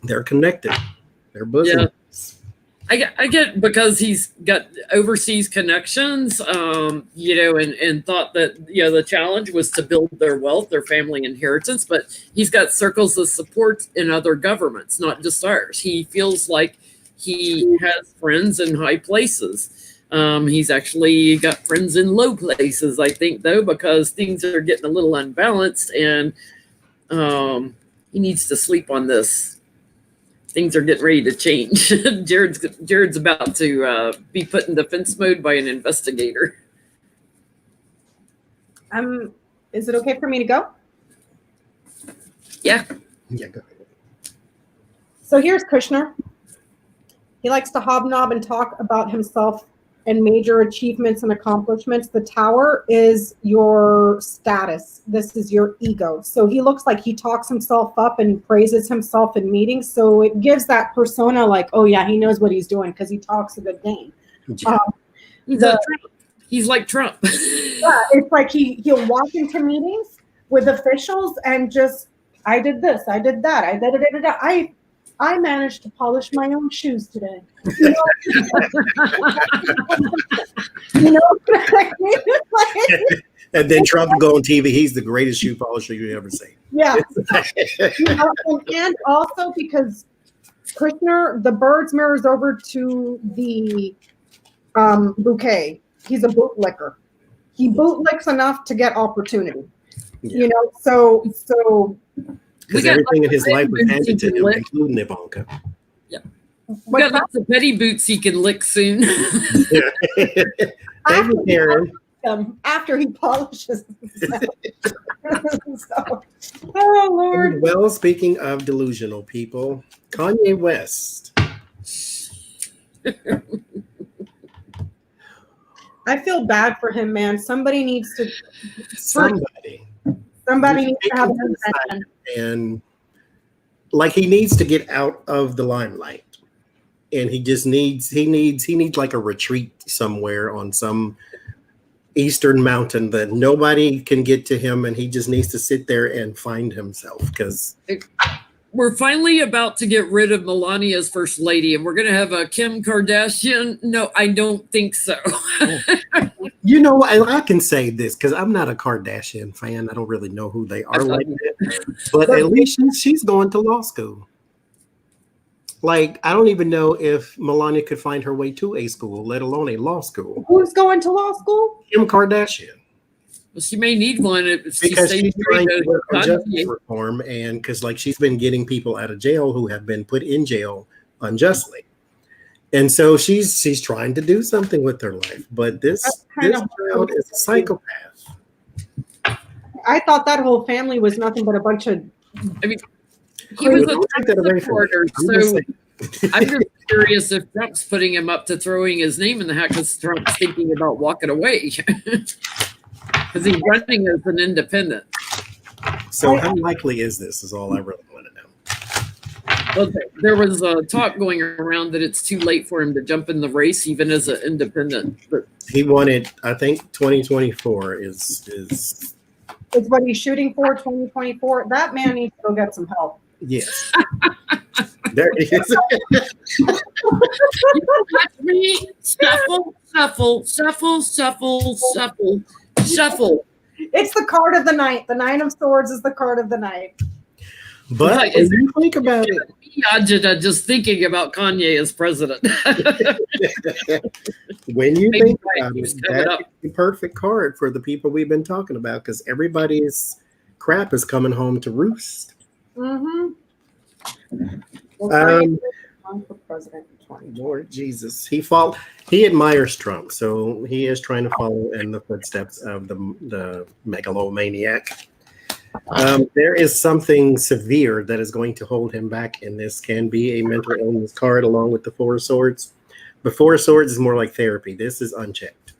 They're connected. They're bosom. Yeah. I get because he's got overseas connections, and thought that, the challenge was to build their wealth, their family inheritance, but he's got circles of support in other governments, not just ours. He feels like he has friends in high places. He's actually got friends in low places, I think, though, because things are getting a little unbalanced, and he needs to sleep on this. Things are getting ready to change. Jared's about to be put in defense mode by an investigator. Is it okay for me to go? Yeah. Yeah, go ahead. So here's Kushner. He likes to hobnob and talk about himself and major achievements and accomplishments. The tower is your status. This is your ego. So he looks like he talks himself up and praises himself in meetings. So it gives that persona like, oh yeah, he knows what he's doing because he talks a good game. Yeah. He's like Trump. Yeah, it's like he'll walk into meetings with officials and just, I did this, I did that, I managed to polish my own shoes today. You know what I mean? And then Trump will go on TV. He's the greatest shoe polisher you ever seen. Yeah. And also because Kushner, the birds mirrors over to the bouquet. He's a bootlicker. He bootlicks enough to get opportunity. Yeah. So because everything in his life was handed to him, including Ivanka. Yeah. We got lots of petty boots he can lick soon. After he polishes himself. Oh, Lord. Well, speaking of delusional people, Kanye West. I feel bad for him, man. Somebody needs to. Somebody needs to have an intervention. And like he needs to get out of the limelight, and he needs like a retreat somewhere on some eastern mountain that nobody can get to him, and he just needs to sit there and find himself. Because we're finally about to get rid of Melania as first lady, and we're going to have a Kim Kardashian. No, I don't think so. I can say this because I'm not a Kardashian fan. I don't really know who they are like that. But at least she's going to law school. Like, I don't even know if Melania could find her way to a school, let alone a law school. Who's going to law school? Kim Kardashian. Well, she may need one because she's trying to work on justice reform, and because she's been getting people out of jail who have been put in jail unjustly. And so she's trying to do something with her life, but this child is a psychopath. I thought that whole family was nothing but a bunch of. I mean, he was a Trump supporter, so I'm just curious if Trump's putting him up to throwing his name in the hat because Trump's thinking about walking away because he's running as an independent. So how likely is this? Is all I really want to know. Okay. There was a talk going around that it's too late for him to jump in the race, even as an independent. But he wanted, I think, 2024 is what he's shooting for. 2024. That man needs to go get some help. Yes. There he is. Watch me shuffle. It's the card of the night. The 9 of Swords is the card of the night. But when you think about it, Agita just thinking about Kanye as president. When you think about it, that's the perfect card for the people we've been talking about because everybody's crap is coming home to roost. Mm-hmm. Well, run for president in 2020. Lord Jesus, he admires Trump, so he is trying to follow in the footsteps of the megalomaniac. There is something severe that is going to hold him back, and this can be a mental illness card along with the Four of Swords. The Four of Swords is more like therapy. This is unchecked.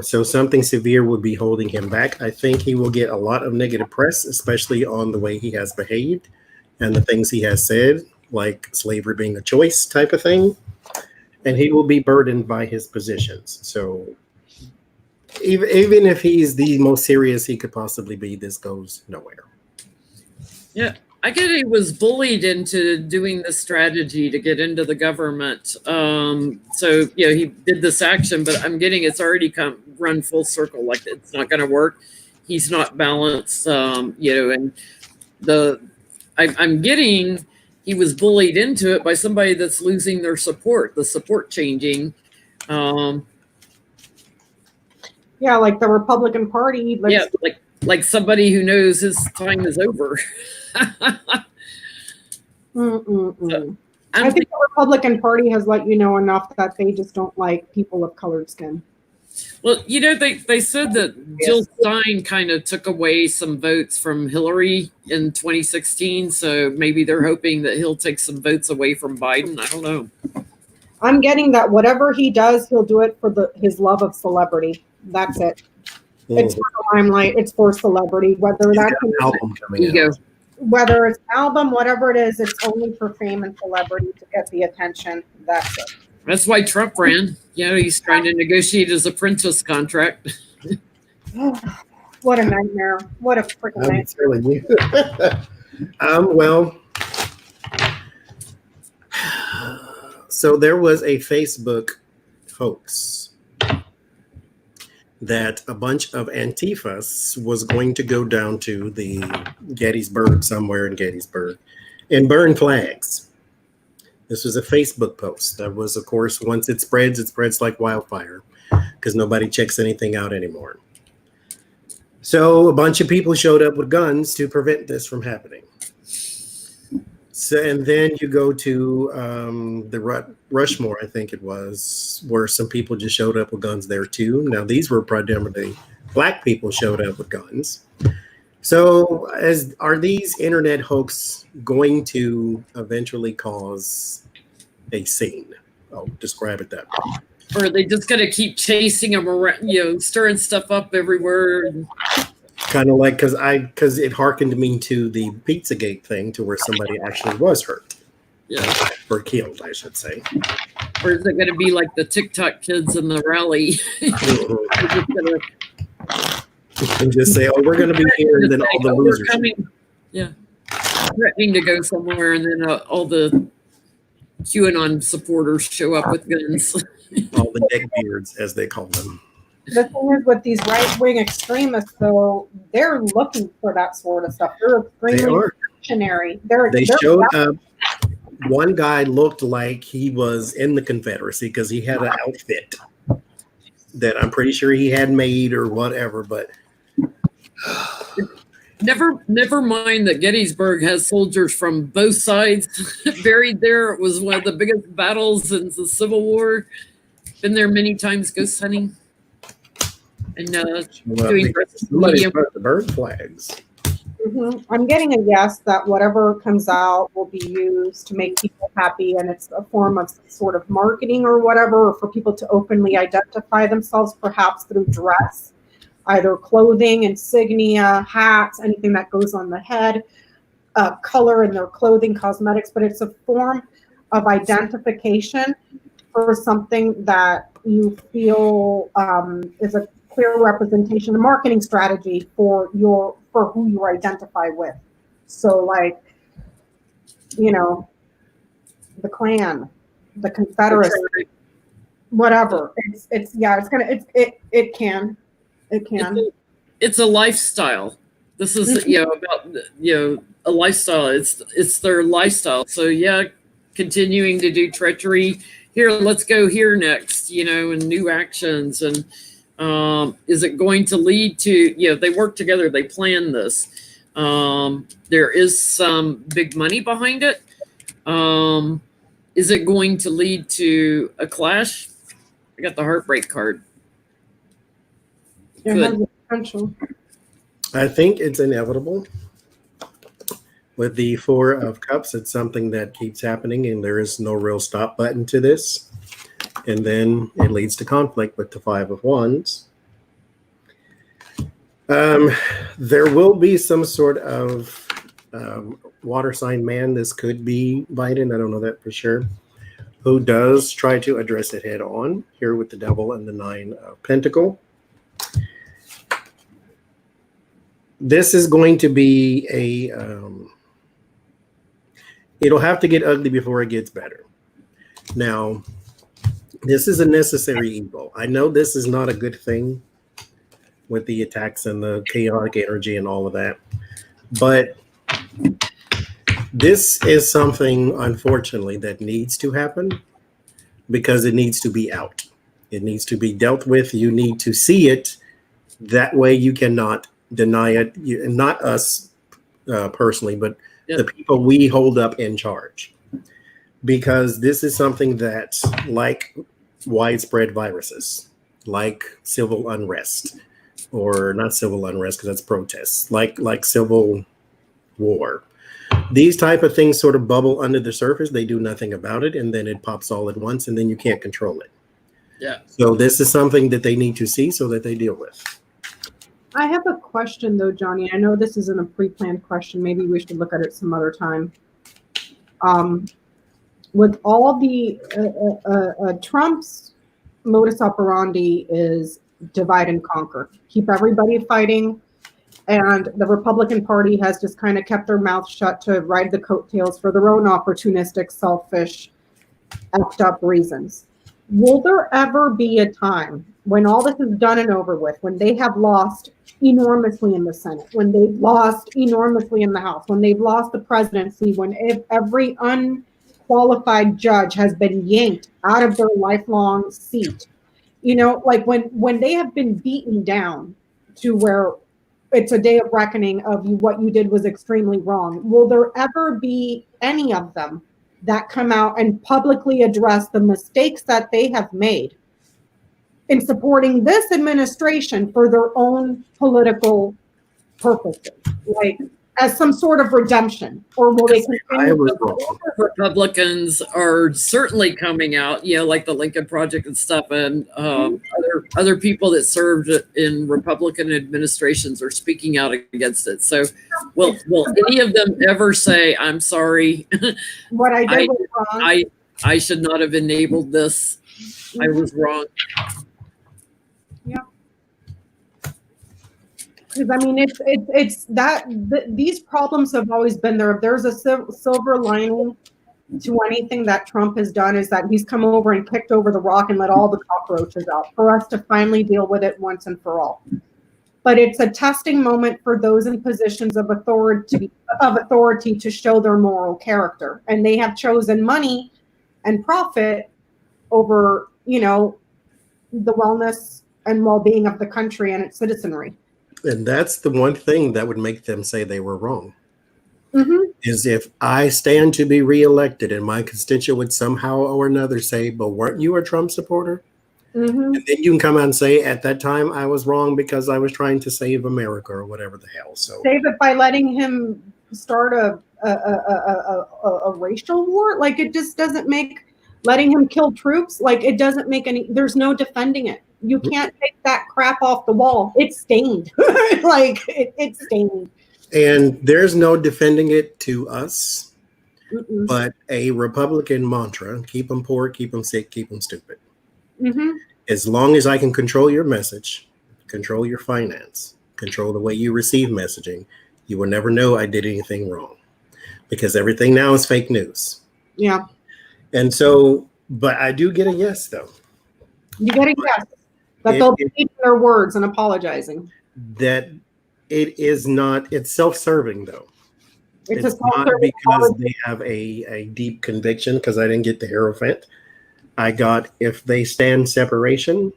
So something severe would be holding him back. I think he will get a lot of negative press, especially on the way he has behaved and the things he has said, like slavery being a choice type of thing. And he will be burdened by his positions. So even if he's the most serious he could possibly be, this goes nowhere. Yeah, I get he was bullied into doing this strategy to get into the government. So, he did this action, but I'm getting it's already run full circle. Like, it's not going to work. He's not balanced, and I'm getting he was bullied into it by somebody that's losing their support, the support changing. Yeah, like the Republican Party. Like somebody who knows his time is over. So, I think the Republican Party has let you know enough that they just don't like people of colored skin. Well, they said that Jill Stein kind of took away some votes from Hillary in 2016, so maybe they're hoping that he'll take some votes away from Biden. I don't know. I'm getting that whatever he does, he'll do it for his love of celebrity. That's it. It's for the limelight. It's for celebrity. Whether that's an album coming out. Whether it's album, whatever it is, it's only for fame and celebrity to get the attention. That's it. That's why Trump ran. He's trying to negotiate his apprentice contract. What a nightmare. What a freaking nightmare. I'm telling you. Well, so there was a Facebook hoax that a bunch of Antifas was going to go down to the Gettysburg, somewhere in Gettysburg, and burn flags. This was a Facebook post. That was, of course, once it spreads like wildfire because nobody checks anything out anymore. So a bunch of people showed up with guns to prevent this from happening. So, and then you go to the Rushmore, I think it was, where some people just showed up with guns there too. Now, these were predominantly Black people showed up with guns. So are these internet hoax going to eventually cause a scene? I'll describe it that way. Or are they just going to keep chasing them around, stirring stuff up everywhere? Kind of like, because it hearkened me to the Pizzagate thing, to where somebody actually was hurt. Yeah. Or killed, I should say. Or is it going to be like the TikTok kids in the rally? And just say, "Oh, we're going to be here," and then all the losers. Threatening to go somewhere, and then all the QAnon supporters show up with guns. All the neckbeards, as they call them. The thing is, with these right-wing extremists, though, they're looking for that sort of stuff. They're extremely reactionary. They showed up. One guy looked like he was in the Confederacy because he had an outfit that I'm pretty sure he had made or whatever, but never mind that Gettysburg has soldiers from both sides buried there. It was one of the biggest battles in the Civil War. Been there many times ghost hunting and doing the bird flags. Mm-hmm. I'm getting a yes that whatever comes out will be used to make people happy, and it's a form of sort of marketing or whatever, or for people to openly identify themselves, perhaps through dress, either clothing, insignia, hats, anything that goes on the head, color in their clothing, cosmetics, but it's a form of identification for something that you feel is a clear representation, a marketing strategy for who you identify with. So, like, the Klan, the Confederacy, whatever. It can. It's a lifestyle. This is about a lifestyle. It's their lifestyle. So continuing to do treachery. Here, let's go here next. And new actions. And is it going to lead to? They work together. They plan this. There is some big money behind it. Is it going to lead to a clash? I got the heartbreak card. It has the potential. I think it's inevitable. With the Four of Cups, it's something that keeps happening, and there is no real stop button to this. And then it leads to conflict with the Five of Wands. There will be some sort of water sign man. This could be Biden. I don't know that for sure. Who does try to address it head on here with the Devil and the Nine of Pentacles. This is going to be it'll have to get ugly before it gets better. Now, this is a necessary evil. I know this is not a good thing with the attacks and the chaotic energy and all of that, but this is something, unfortunately, that needs to happen because it needs to be out. It needs to be dealt with. You need to see it. That way you cannot deny it. Not us personally, but the people we hold up in charge. Because this is something that, like widespread viruses, like civil unrest, or not civil unrest because that's protests, like civil war. These type of things sort of bubble under the surface. They do nothing about it, and then it pops all at once, and then you can't control it. Yeah. So this is something that they need to see so that they deal with. I have a question though, Johnny. I know this isn't a pre-planned question. Maybe we should look at it some other time. With all the Trump's modus operandi is divide and conquer, keep everybody fighting. And the Republican Party has just kind of kept their mouth shut to ride the coattails for their own opportunistic, selfish, effed up reasons. Will there ever be a time when all this is done and over with, when they have lost enormously in the Senate, when they've lost enormously in the House, when they've lost the presidency, when every unqualified judge has been yanked out of their lifelong seat, you know, like when they have been beaten down to where it's a day of reckoning of what you did was extremely wrong, will there ever be any of them that come out and publicly address the mistakes that they have made in supporting this administration for their own political purposes, like as some sort of redemption? Or will they continue? Republicans are certainly coming out, you know, like the Lincoln Project and stuff, and other people that served in Republican administrations are speaking out against it. So will any of them ever say, I'm sorry, what I did was wrong? I should not have enabled this. I was wrong. Yeah. Because I mean, it's that these problems have always been there. If there's a silver lining to anything that Trump has done, is that he's come over and kicked over the rock and let all the cockroaches out for us to finally deal with it once and for all. But it's a testing moment for those in positions of authority to show their moral character, and they have chosen money and profit over, you know, the wellness and well-being of the country and its citizenry. And that's the one thing that would make them say they were wrong. Mm-hmm. Is if I stand to be reelected and my constituents somehow or another say, but weren't you a Trump supporter? Mm-hmm. And then you can come out and say, at that time I was wrong because I was trying to save America or whatever the hell. So save it by letting him start a racial war. Like, it just doesn't make, letting him kill troops, like, it doesn't make any, there's no defending it. You can't take that crap off the wall. It's stained. Like, it's stained. And there's no defending it to us. Mm-mm. But a Republican mantra: keep them poor, keep them sick, keep them stupid. Mm-hmm. As long as I can control your message, control your finance, control the way you receive messaging, you will never know I did anything wrong, because everything now is fake news. Yeah. And so, but I do get a yes, though. You get a yes. That they'll be keeping their words and apologizing. That it is not, it's self-serving, though. It's not because they have a deep conviction, because I didn't get the Hierophant. I got, if they stand separation,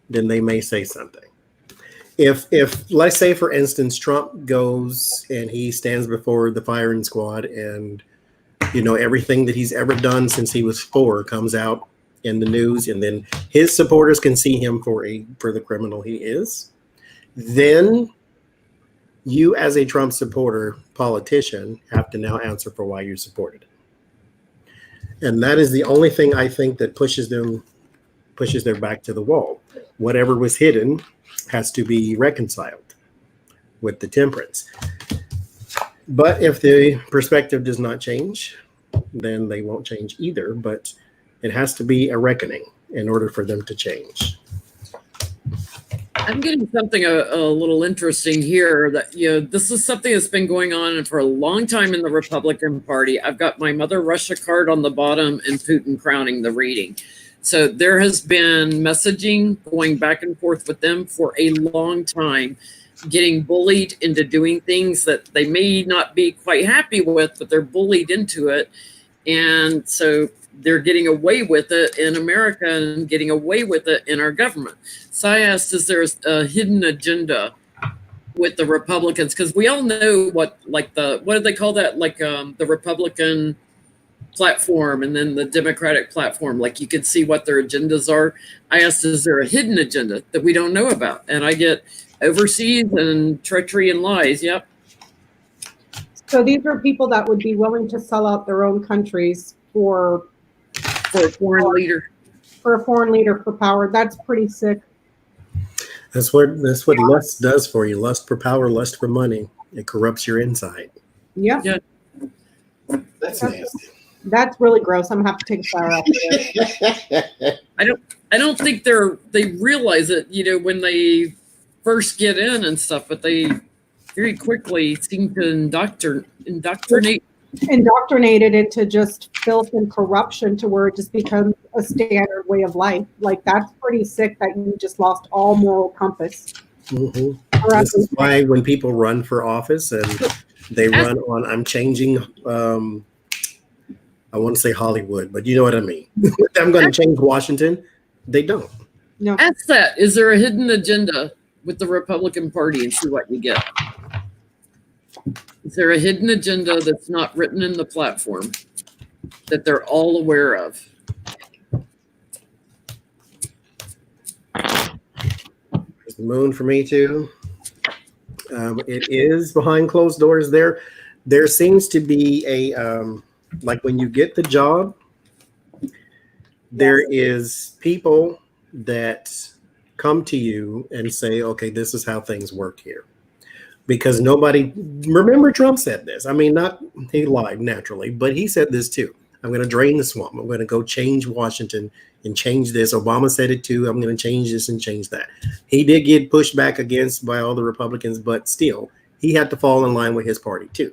then they may say something. If let's say, for instance, Trump goes and he stands before the firing squad, and everything that he's ever done since he was 4 comes out in the news, and then his supporters can see him for the criminal he is, then you, as a Trump supporter politician, have to now answer for why you supported it. And that is the only thing I think that pushes their back to the wall. Whatever was hidden has to be reconciled with the temperance. But if the perspective does not change, then they won't change either. But it has to be a reckoning in order for them to change. I'm getting something a little interesting here, that this is something that's been going on for a long time in the Republican Party. I've got my Mother Russia card on the bottom and Putin crowning the reading. So there has been messaging going back and forth with them for a long time, getting bullied into doing things that they may not be quite happy with, but they're bullied into it. And so they're getting away with it in America and getting away with it in our government. So I asked, is there a hidden agenda with the Republicans? Because we all know what do they call that? The Republican platform and then the Democratic platform. Like, you can see what their agendas are. I asked, is there a hidden agenda that we don't know about? And I get overseas and treachery and lies. Yep. So these are people that would be willing to sell out their own countries for a foreign leader. For a foreign leader for power. That's pretty sick. That's what lust does for you. Lust for power, lust for money. It corrupts your inside. Yeah. That's nasty. That's really gross. I'm gonna have to take a shower after this. I don't think they realize it, when they first get in and stuff, but they very quickly seem to indoctrinate Indoctrinated into just filth and corruption to where it just becomes a standard way of life. Like, that's pretty sick that you just lost all moral compass. Mm-hmm. This is why when people run for office and they run on, I'm changing, I want to say Hollywood, but you know what I mean. I'm going to change Washington. They don't. No. Ask that. Is there a hidden agenda with the Republican Party, and see what you get? Is there a hidden agenda that's not written in the platform that they're all aware of? There's the moon for me too. It is behind closed doors. There seems to be a like, when you get the job, there is people that come to you and say, okay, this is how things work here. Because remember, Trump said this. I mean, he lied naturally, but he said this too. I'm going to drain the swamp. I'm going to go change Washington and change this. Obama said it too. I'm going to change this and change that. He did get pushed back against by all the Republicans, but still, he had to fall in line with his party too.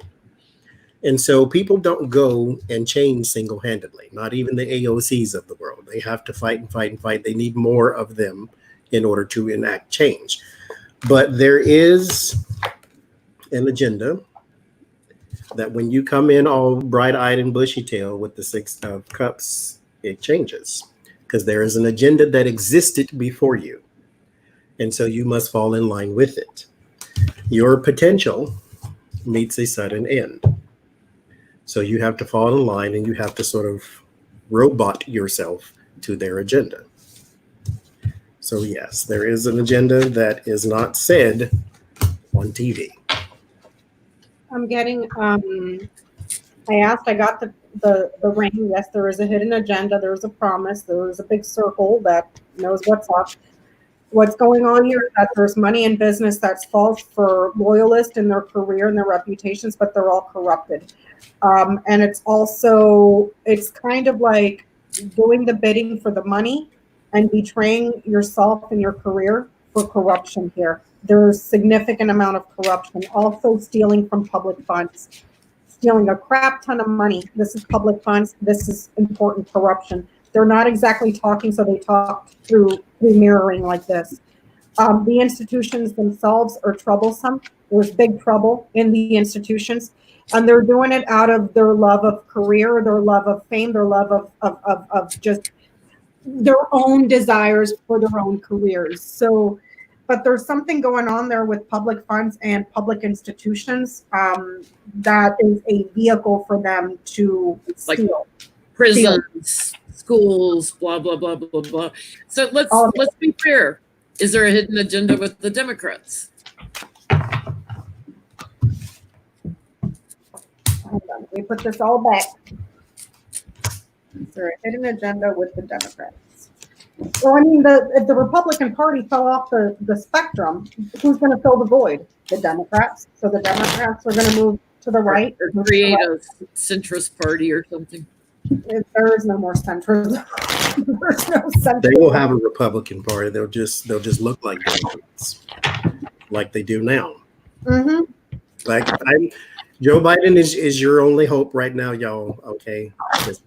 And so people don't go and change single-handedly, not even the AOCs of the world. They have to fight and fight and fight. They need more of them in order to enact change. But there is an agenda that when you come in all bright-eyed and bushy-tailed with the 6 of Cups, it changes, because there is an agenda that existed before you. And so you must fall in line with it. Your potential meets a sudden end. So you have to fall in line, and you have to sort of robot yourself to their agenda. So yes, there is an agenda that is not said on TV. I'm getting, I got the ring. Yes, there is a hidden agenda. There is a promise. There is a big circle that knows what's up. What's going on here is that there's money in business that's false for loyalists in their career and their reputations, but they're all corrupted. And it's kind of like doing the bidding for the money and betraying yourself and your career for corruption here. There's significant amount of corruption. Also stealing from public funds, stealing a crap ton of money. This is public funds. This is important corruption. They're not exactly talking, so they talk through mirroring like this. The institutions themselves are troublesome. There's big trouble in the institutions, and they're doing it out of their love of career, their love of fame, their love of just their own desires for their own careers. So but there's something going on there with public funds and public institutions that is a vehicle for them to steal. Prisons, schools, blah, blah, blah, blah, blah. So let's be fair. Is there a hidden agenda with the Democrats? Hold on, let me put this all back. Is there a hidden agenda with the Democrats? Well, I mean, if the Republican Party fell off the spectrum, who's going to fill the void? The Democrats. So the Democrats are going to move to the right. Or create a centrist party or something. There is no more centrism. There's no centrism. They will have a Republican Party. They'll just look like Democrats, like they do now. Mm-hmm. Like Joe Biden is your only hope right now, y'all. Okay,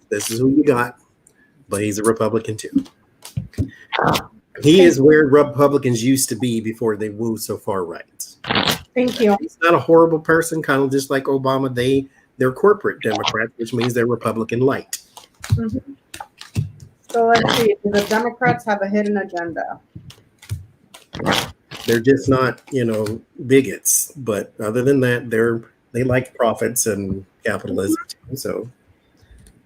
this is who you got, but he's a Republican too. He is where Republicans used to be before they moved so far right. Thank you. He's not a horrible person, kind of just like Obama. They're corporate Democrats, which means they're Republican light. Mm-hmm. So let's see. Do the Democrats have a hidden agenda? They're just not, bigots. But other than that, they like profits and capitalism. So,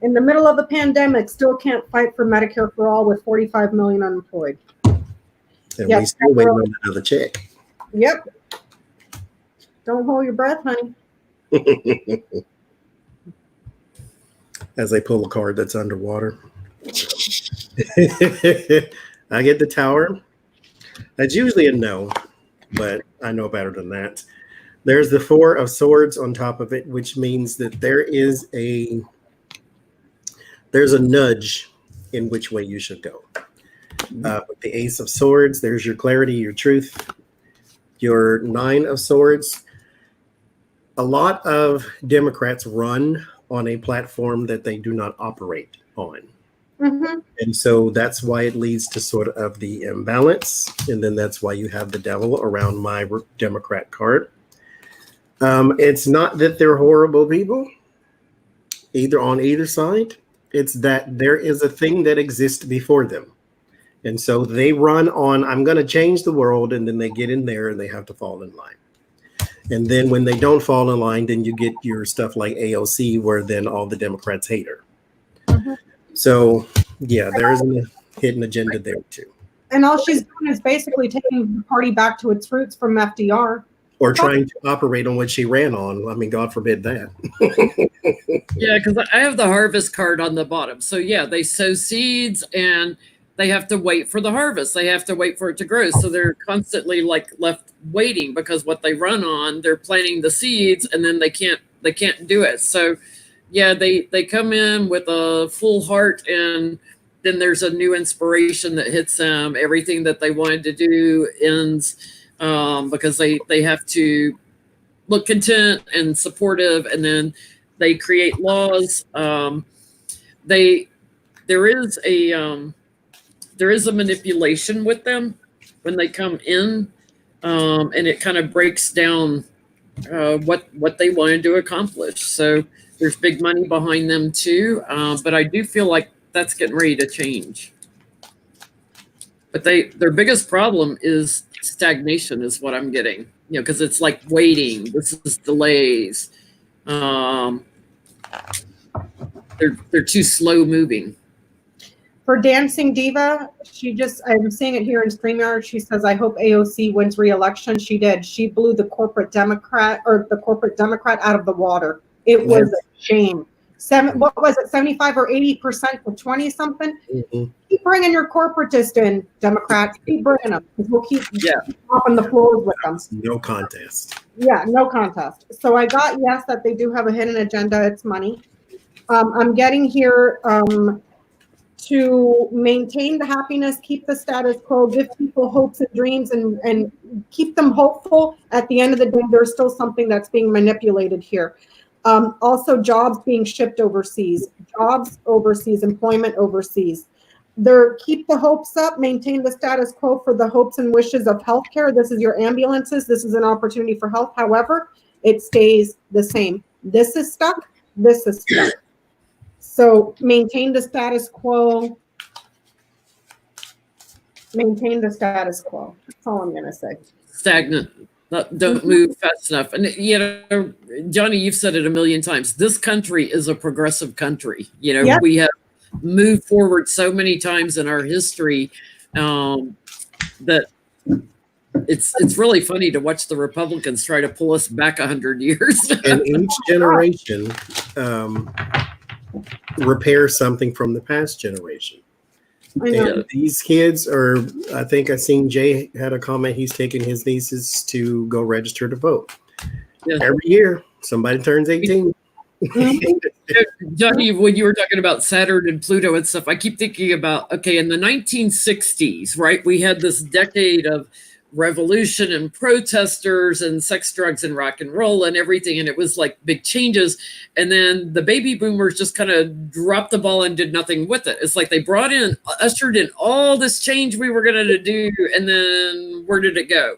in the middle of a pandemic, still can't fight for Medicare for all with 45 million unemployed. And we still waiting on another check. Yep. Don't hold your breath, honey. As they pull a card that's underwater. I get the tower. That's usually a no, but I know better than that. There's the 4 of Swords on top of it, which means that there's a nudge in which way you should go. With the Ace of Swords, there's your clarity, your truth. Your 9 of Swords. A lot of Democrats run on a platform that they do not operate on. Mm-hmm. And so that's why it leads to sort of the imbalance. And then that's why you have the devil around my Democrat card. It's not that they're horrible people, either on either side. It's that there is a thing that exists before them. And so they run on, I'm going to change the world. And then they get in there and they have to fall in line. And then when they don't fall in line, then you get your stuff like AOC, where then all the Democrats hate her. Mm-hmm. So, yeah, there is a hidden agenda there, too. And all she's doing is basically taking the party back to its roots from FDR. Or trying to operate on what she ran on. I mean, God forbid that. Yeah, because I have the harvest card on the bottom. So, yeah, they sow seeds and they have to wait for the harvest. They have to wait for it to grow. So they're constantly left waiting, because what they run on, they're planting the seeds and then they can't do it. So yeah, they come in with a full heart, and then there's a new inspiration that hits them. Everything that they wanted to do ends because they have to look content and supportive, and then they create laws. There is a manipulation with them when they come in, and it kind of breaks down what they wanted to accomplish. So there's big money behind them too, but I do feel like that's getting ready to change. But their biggest problem is stagnation, is what I'm getting. Because it's like waiting. This is delays. They're too slow moving. For Dancing Diva, I'm seeing it here in StreamYard. She says, I hope AOC wins re-election. She did. She blew the corporate Democrat out of the water. It was a shame. What was it, 75 or 80% for 20 something? Mm-hmm. Keep bringing your corporatists in, Democrats. Keep bringing them, because we'll keep popping the floors with them. No contest. Yeah, no contest. So I got yes that they do have a hidden agenda. It's money. I'm getting here to maintain the happiness, keep the status quo, give people hopes and dreams, and keep them hopeful. At the end of the day, there's still something that's being manipulated here. Also, jobs being shipped overseas, employment overseas. Keep the hopes up, maintain the status quo for the hopes and wishes of healthcare. This is your ambulances. This is an opportunity for health. However, it stays the same. This is stuck. This is stuck. So maintain the status quo. Maintain the status quo. That's all I'm gonna say. Stagnant. Don't move fast enough. And Johnny, you've said it a million times. This country is a progressive country. Yep. We have moved forward so many times in our history that it's really funny to watch the Republicans try to pull us back 100 years. And each generation repairs something from the past generation. I know. And these kids are, I think I seen Jay had a comment, he's taking his nieces to go register to vote. Yeah. Every year, somebody turns 18. Johnny, when you were talking about Saturn and Pluto and stuff, I keep thinking about, in the 1960s, right, we had this decade of revolution and protesters and sex, drugs, and rock and roll and everything, and it was like big changes. And then the baby boomers just kind of dropped the ball and did nothing with it. It's like they ushered in all this change we were going to do, and then where did it go?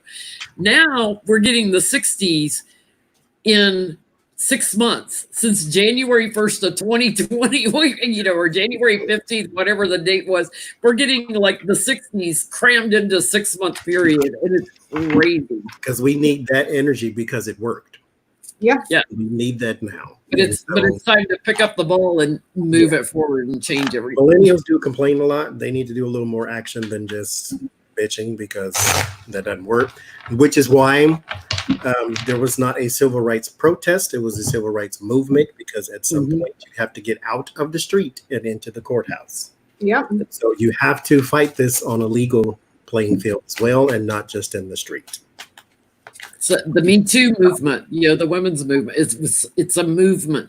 Now we're getting the 60s in 6 months, since January 1st of 2020, or January 15th, whatever the date was. We're getting like the 60s crammed into a 6 month period, and it's crazy. Because we need that energy because it worked. Yeah. We need that now. But it's time to pick up the ball and move it forward and change everything. Millennials do complain a lot. They need to do a little more action than just bitching, because that doesn't work. Which is why there was not a civil rights protest. It was a civil rights movement, because at some point you have to get out of the street and into the courthouse. Yeah. So you have to fight this on a legal playing field as well, and not just in the street. So the Me Too movement, the women's movement, it's a movement.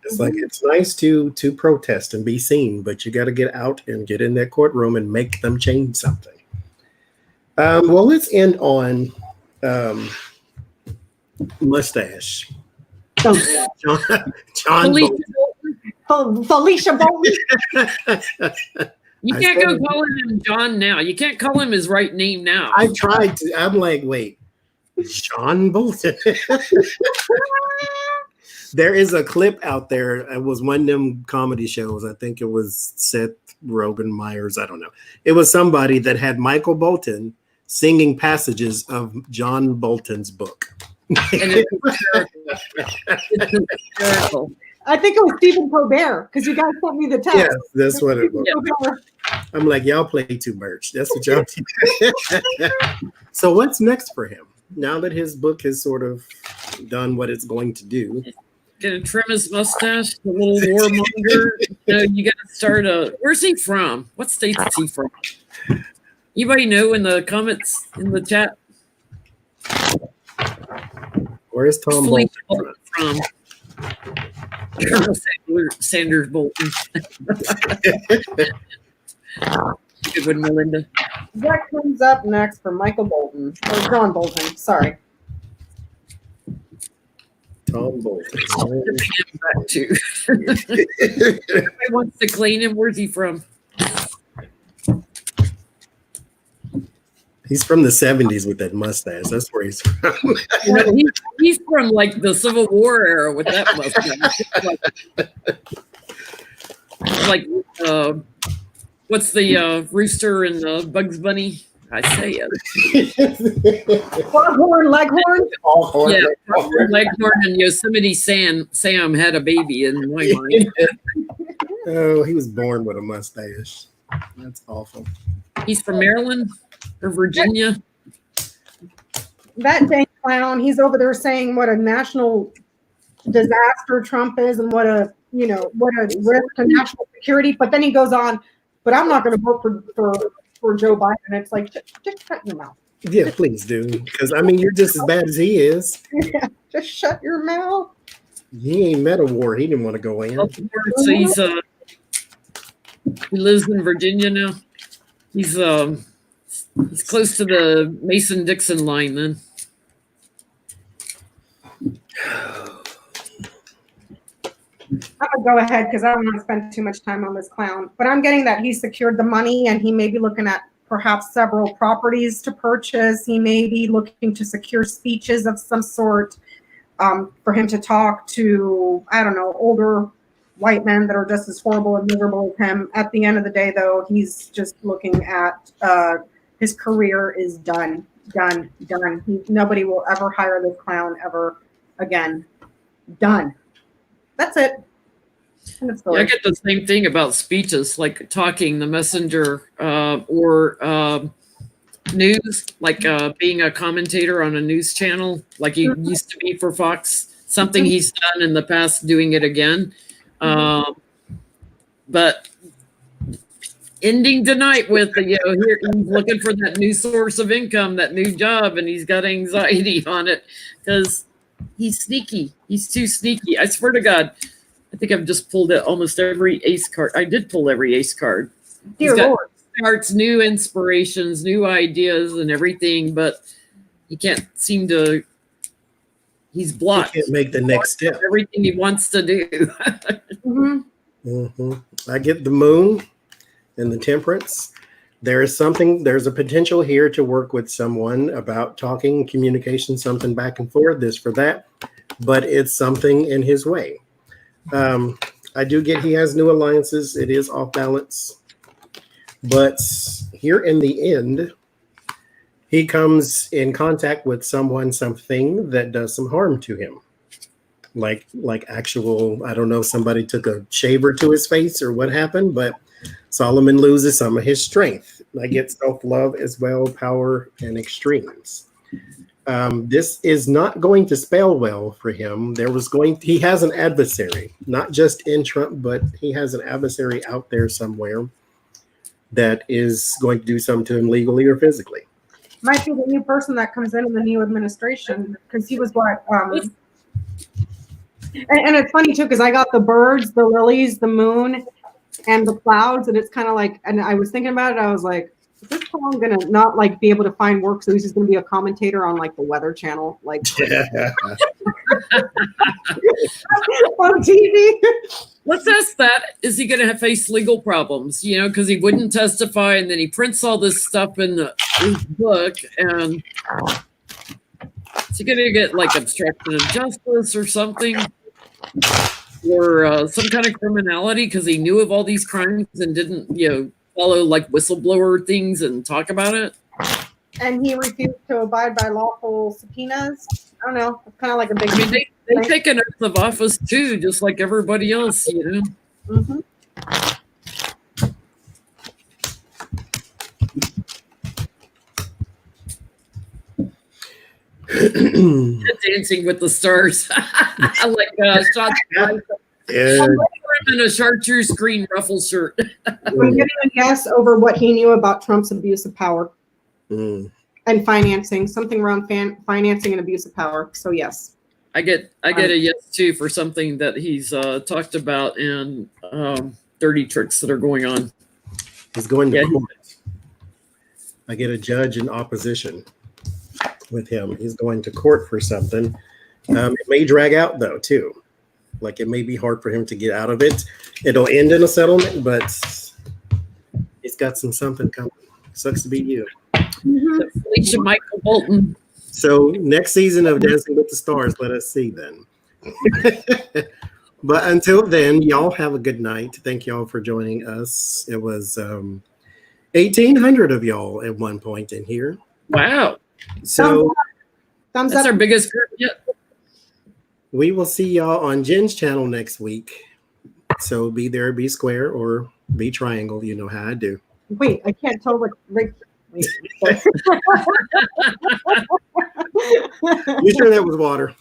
It's like, it's nice to protest and be seen, but you got to get out and get in that courtroom and make them change something. Well, let's end on mustache. John Felicia Bolton. You can't go calling him John now. You can't call him his right name now. I tried to. I'm like, wait, John Bolton. There is a clip out there. It was one of them comedy shows. I think it was Seth Rogen Myers. I don't know. It was somebody that had Michael Bolton singing passages of John Bolton's book. And it's hysterical. I think it was Stephen Colbert, because you guys sent me the text. Yes, that's what it was. Yeah. I'm like, y'all play too much. That's what y'all do. So what's next for him? Now that his book has sort of done what it's going to do. Gonna trim his mustache, the little warmonger. You gotta start where's he from? What state is he from? Anybody know in the comments, in the chat? Where's Tom Bolton from? Colonel Sanders Bolton. Good one, Melinda. What comes up next for Michael Bolton? Or John Bolton, sorry. Tom Bolton. Back to. Everybody wants to clean him. Where's he from? He's from the 70s with that mustache. That's where he's from. He's from like the Civil War era with that mustache. Like what's the rooster and the Bugs Bunny? I say it. Leghorn. Yeah, Leghorn and Yosemite Sam had a baby in my mind. Oh, he was born with a mustache. That's awful. He's from Maryland or Virginia. That dang clown, he's over there saying what a national disaster Trump is and what a risk to national security. But then he goes on, but I'm not going to vote for Joe Biden. It's like, just shut your mouth. Yeah, please do. Because, I mean, you're just as bad as he is. Yeah, just shut your mouth. He ain't met a war he didn't want to go in. So he lives in Virginia now. He's close to the Mason-Dixon line then. I'm going to go ahead because I don't want to spend too much time on this clown. But I'm getting that he secured the money and he may be looking at perhaps several properties to purchase. He may be looking to secure speeches of some sort for him to talk to, I don't know, older white men that are just as horrible and miserable as him. At the end of the day, though, he's just looking at his career is done. Nobody will ever hire this clown ever again. Done. That's it. Yeah, I get the same thing about speeches, like talking, the messenger, or news, like being a commentator on a news channel, like he used to be for Fox. Something he's done in the past, doing it again. But ending tonight with here he's looking for that new source of income, that new job, and he's got anxiety on it because he's sneaky. He's too sneaky. I swear to God, I think I've just pulled almost every ace card. I did pull every ace card. Dear Lord. Starts new inspirations, new ideas, and everything, but he can't seem to. He's blocked. He can't make the next step. Everything he wants to do. I get the moon and the temperance. There's a potential here to work with someone about talking, communication, something back and forth, this for that, but it's something in his way. I do get he has new alliances. It is off balance. But here in the end, he comes in contact with something that does some harm to him. Like actual, I don't know, somebody took a shaver to his face or what happened, but Solomon loses some of his strength. I get self-love as well, power and extremes. This is not going to spell well for him. He has an adversary, not just in Trump, but he has an adversary out there somewhere that is going to do something to him legally or physically. Might be the new person that comes in the new administration, because he was what and it's funny too, because I got the birds, the lilies, the moon, and the clouds, and it's kind of like, and I was thinking about it, I was like, is this clown gonna not like be able to find work, so he's just gonna be a commentator on like the Weather Channel, like on TV? Let's ask that. Is he going to face legal problems? Because he wouldn't testify, and then he prints all this stuff in his book. And is he going to get like obstruction of justice or something? Or some kind of criminality because he knew of all these crimes and didn't, follow like whistleblower things and talk about it? And he refused to abide by lawful subpoenas. I don't know. It's kind of like a big. I mean, they take an oath of office too, just like everybody else, Dancing with the Stars. Like shots. I'm in a chartreuse green ruffle shirt. I'm getting a guess over what he knew about Trump's abuse of power and financing. Something around financing and abuse of power. So yes. I get a yes too for something that he's talked about in dirty tricks that are going on. He's going to court. I get a judge in opposition with him. He's going to court for something. It may drag out though too. Like it may be hard for him to get out of it. It'll end in a settlement, but he's got something coming. Sucks to be you. Felicia Michael Bolton. So next season of Dancing with the Stars, let us see then. But until then, y'all have a good night. Thank y'all for joining us. It was 1,800 of y'all at one point in here. Wow. So thumbs that's up. our biggest group yet. We will see y'all on Jen's channel next week. So be there, be square, or be triangle. You know how I do. Wait, I can't tell what. Wait. You sure that was water?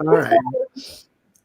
All right.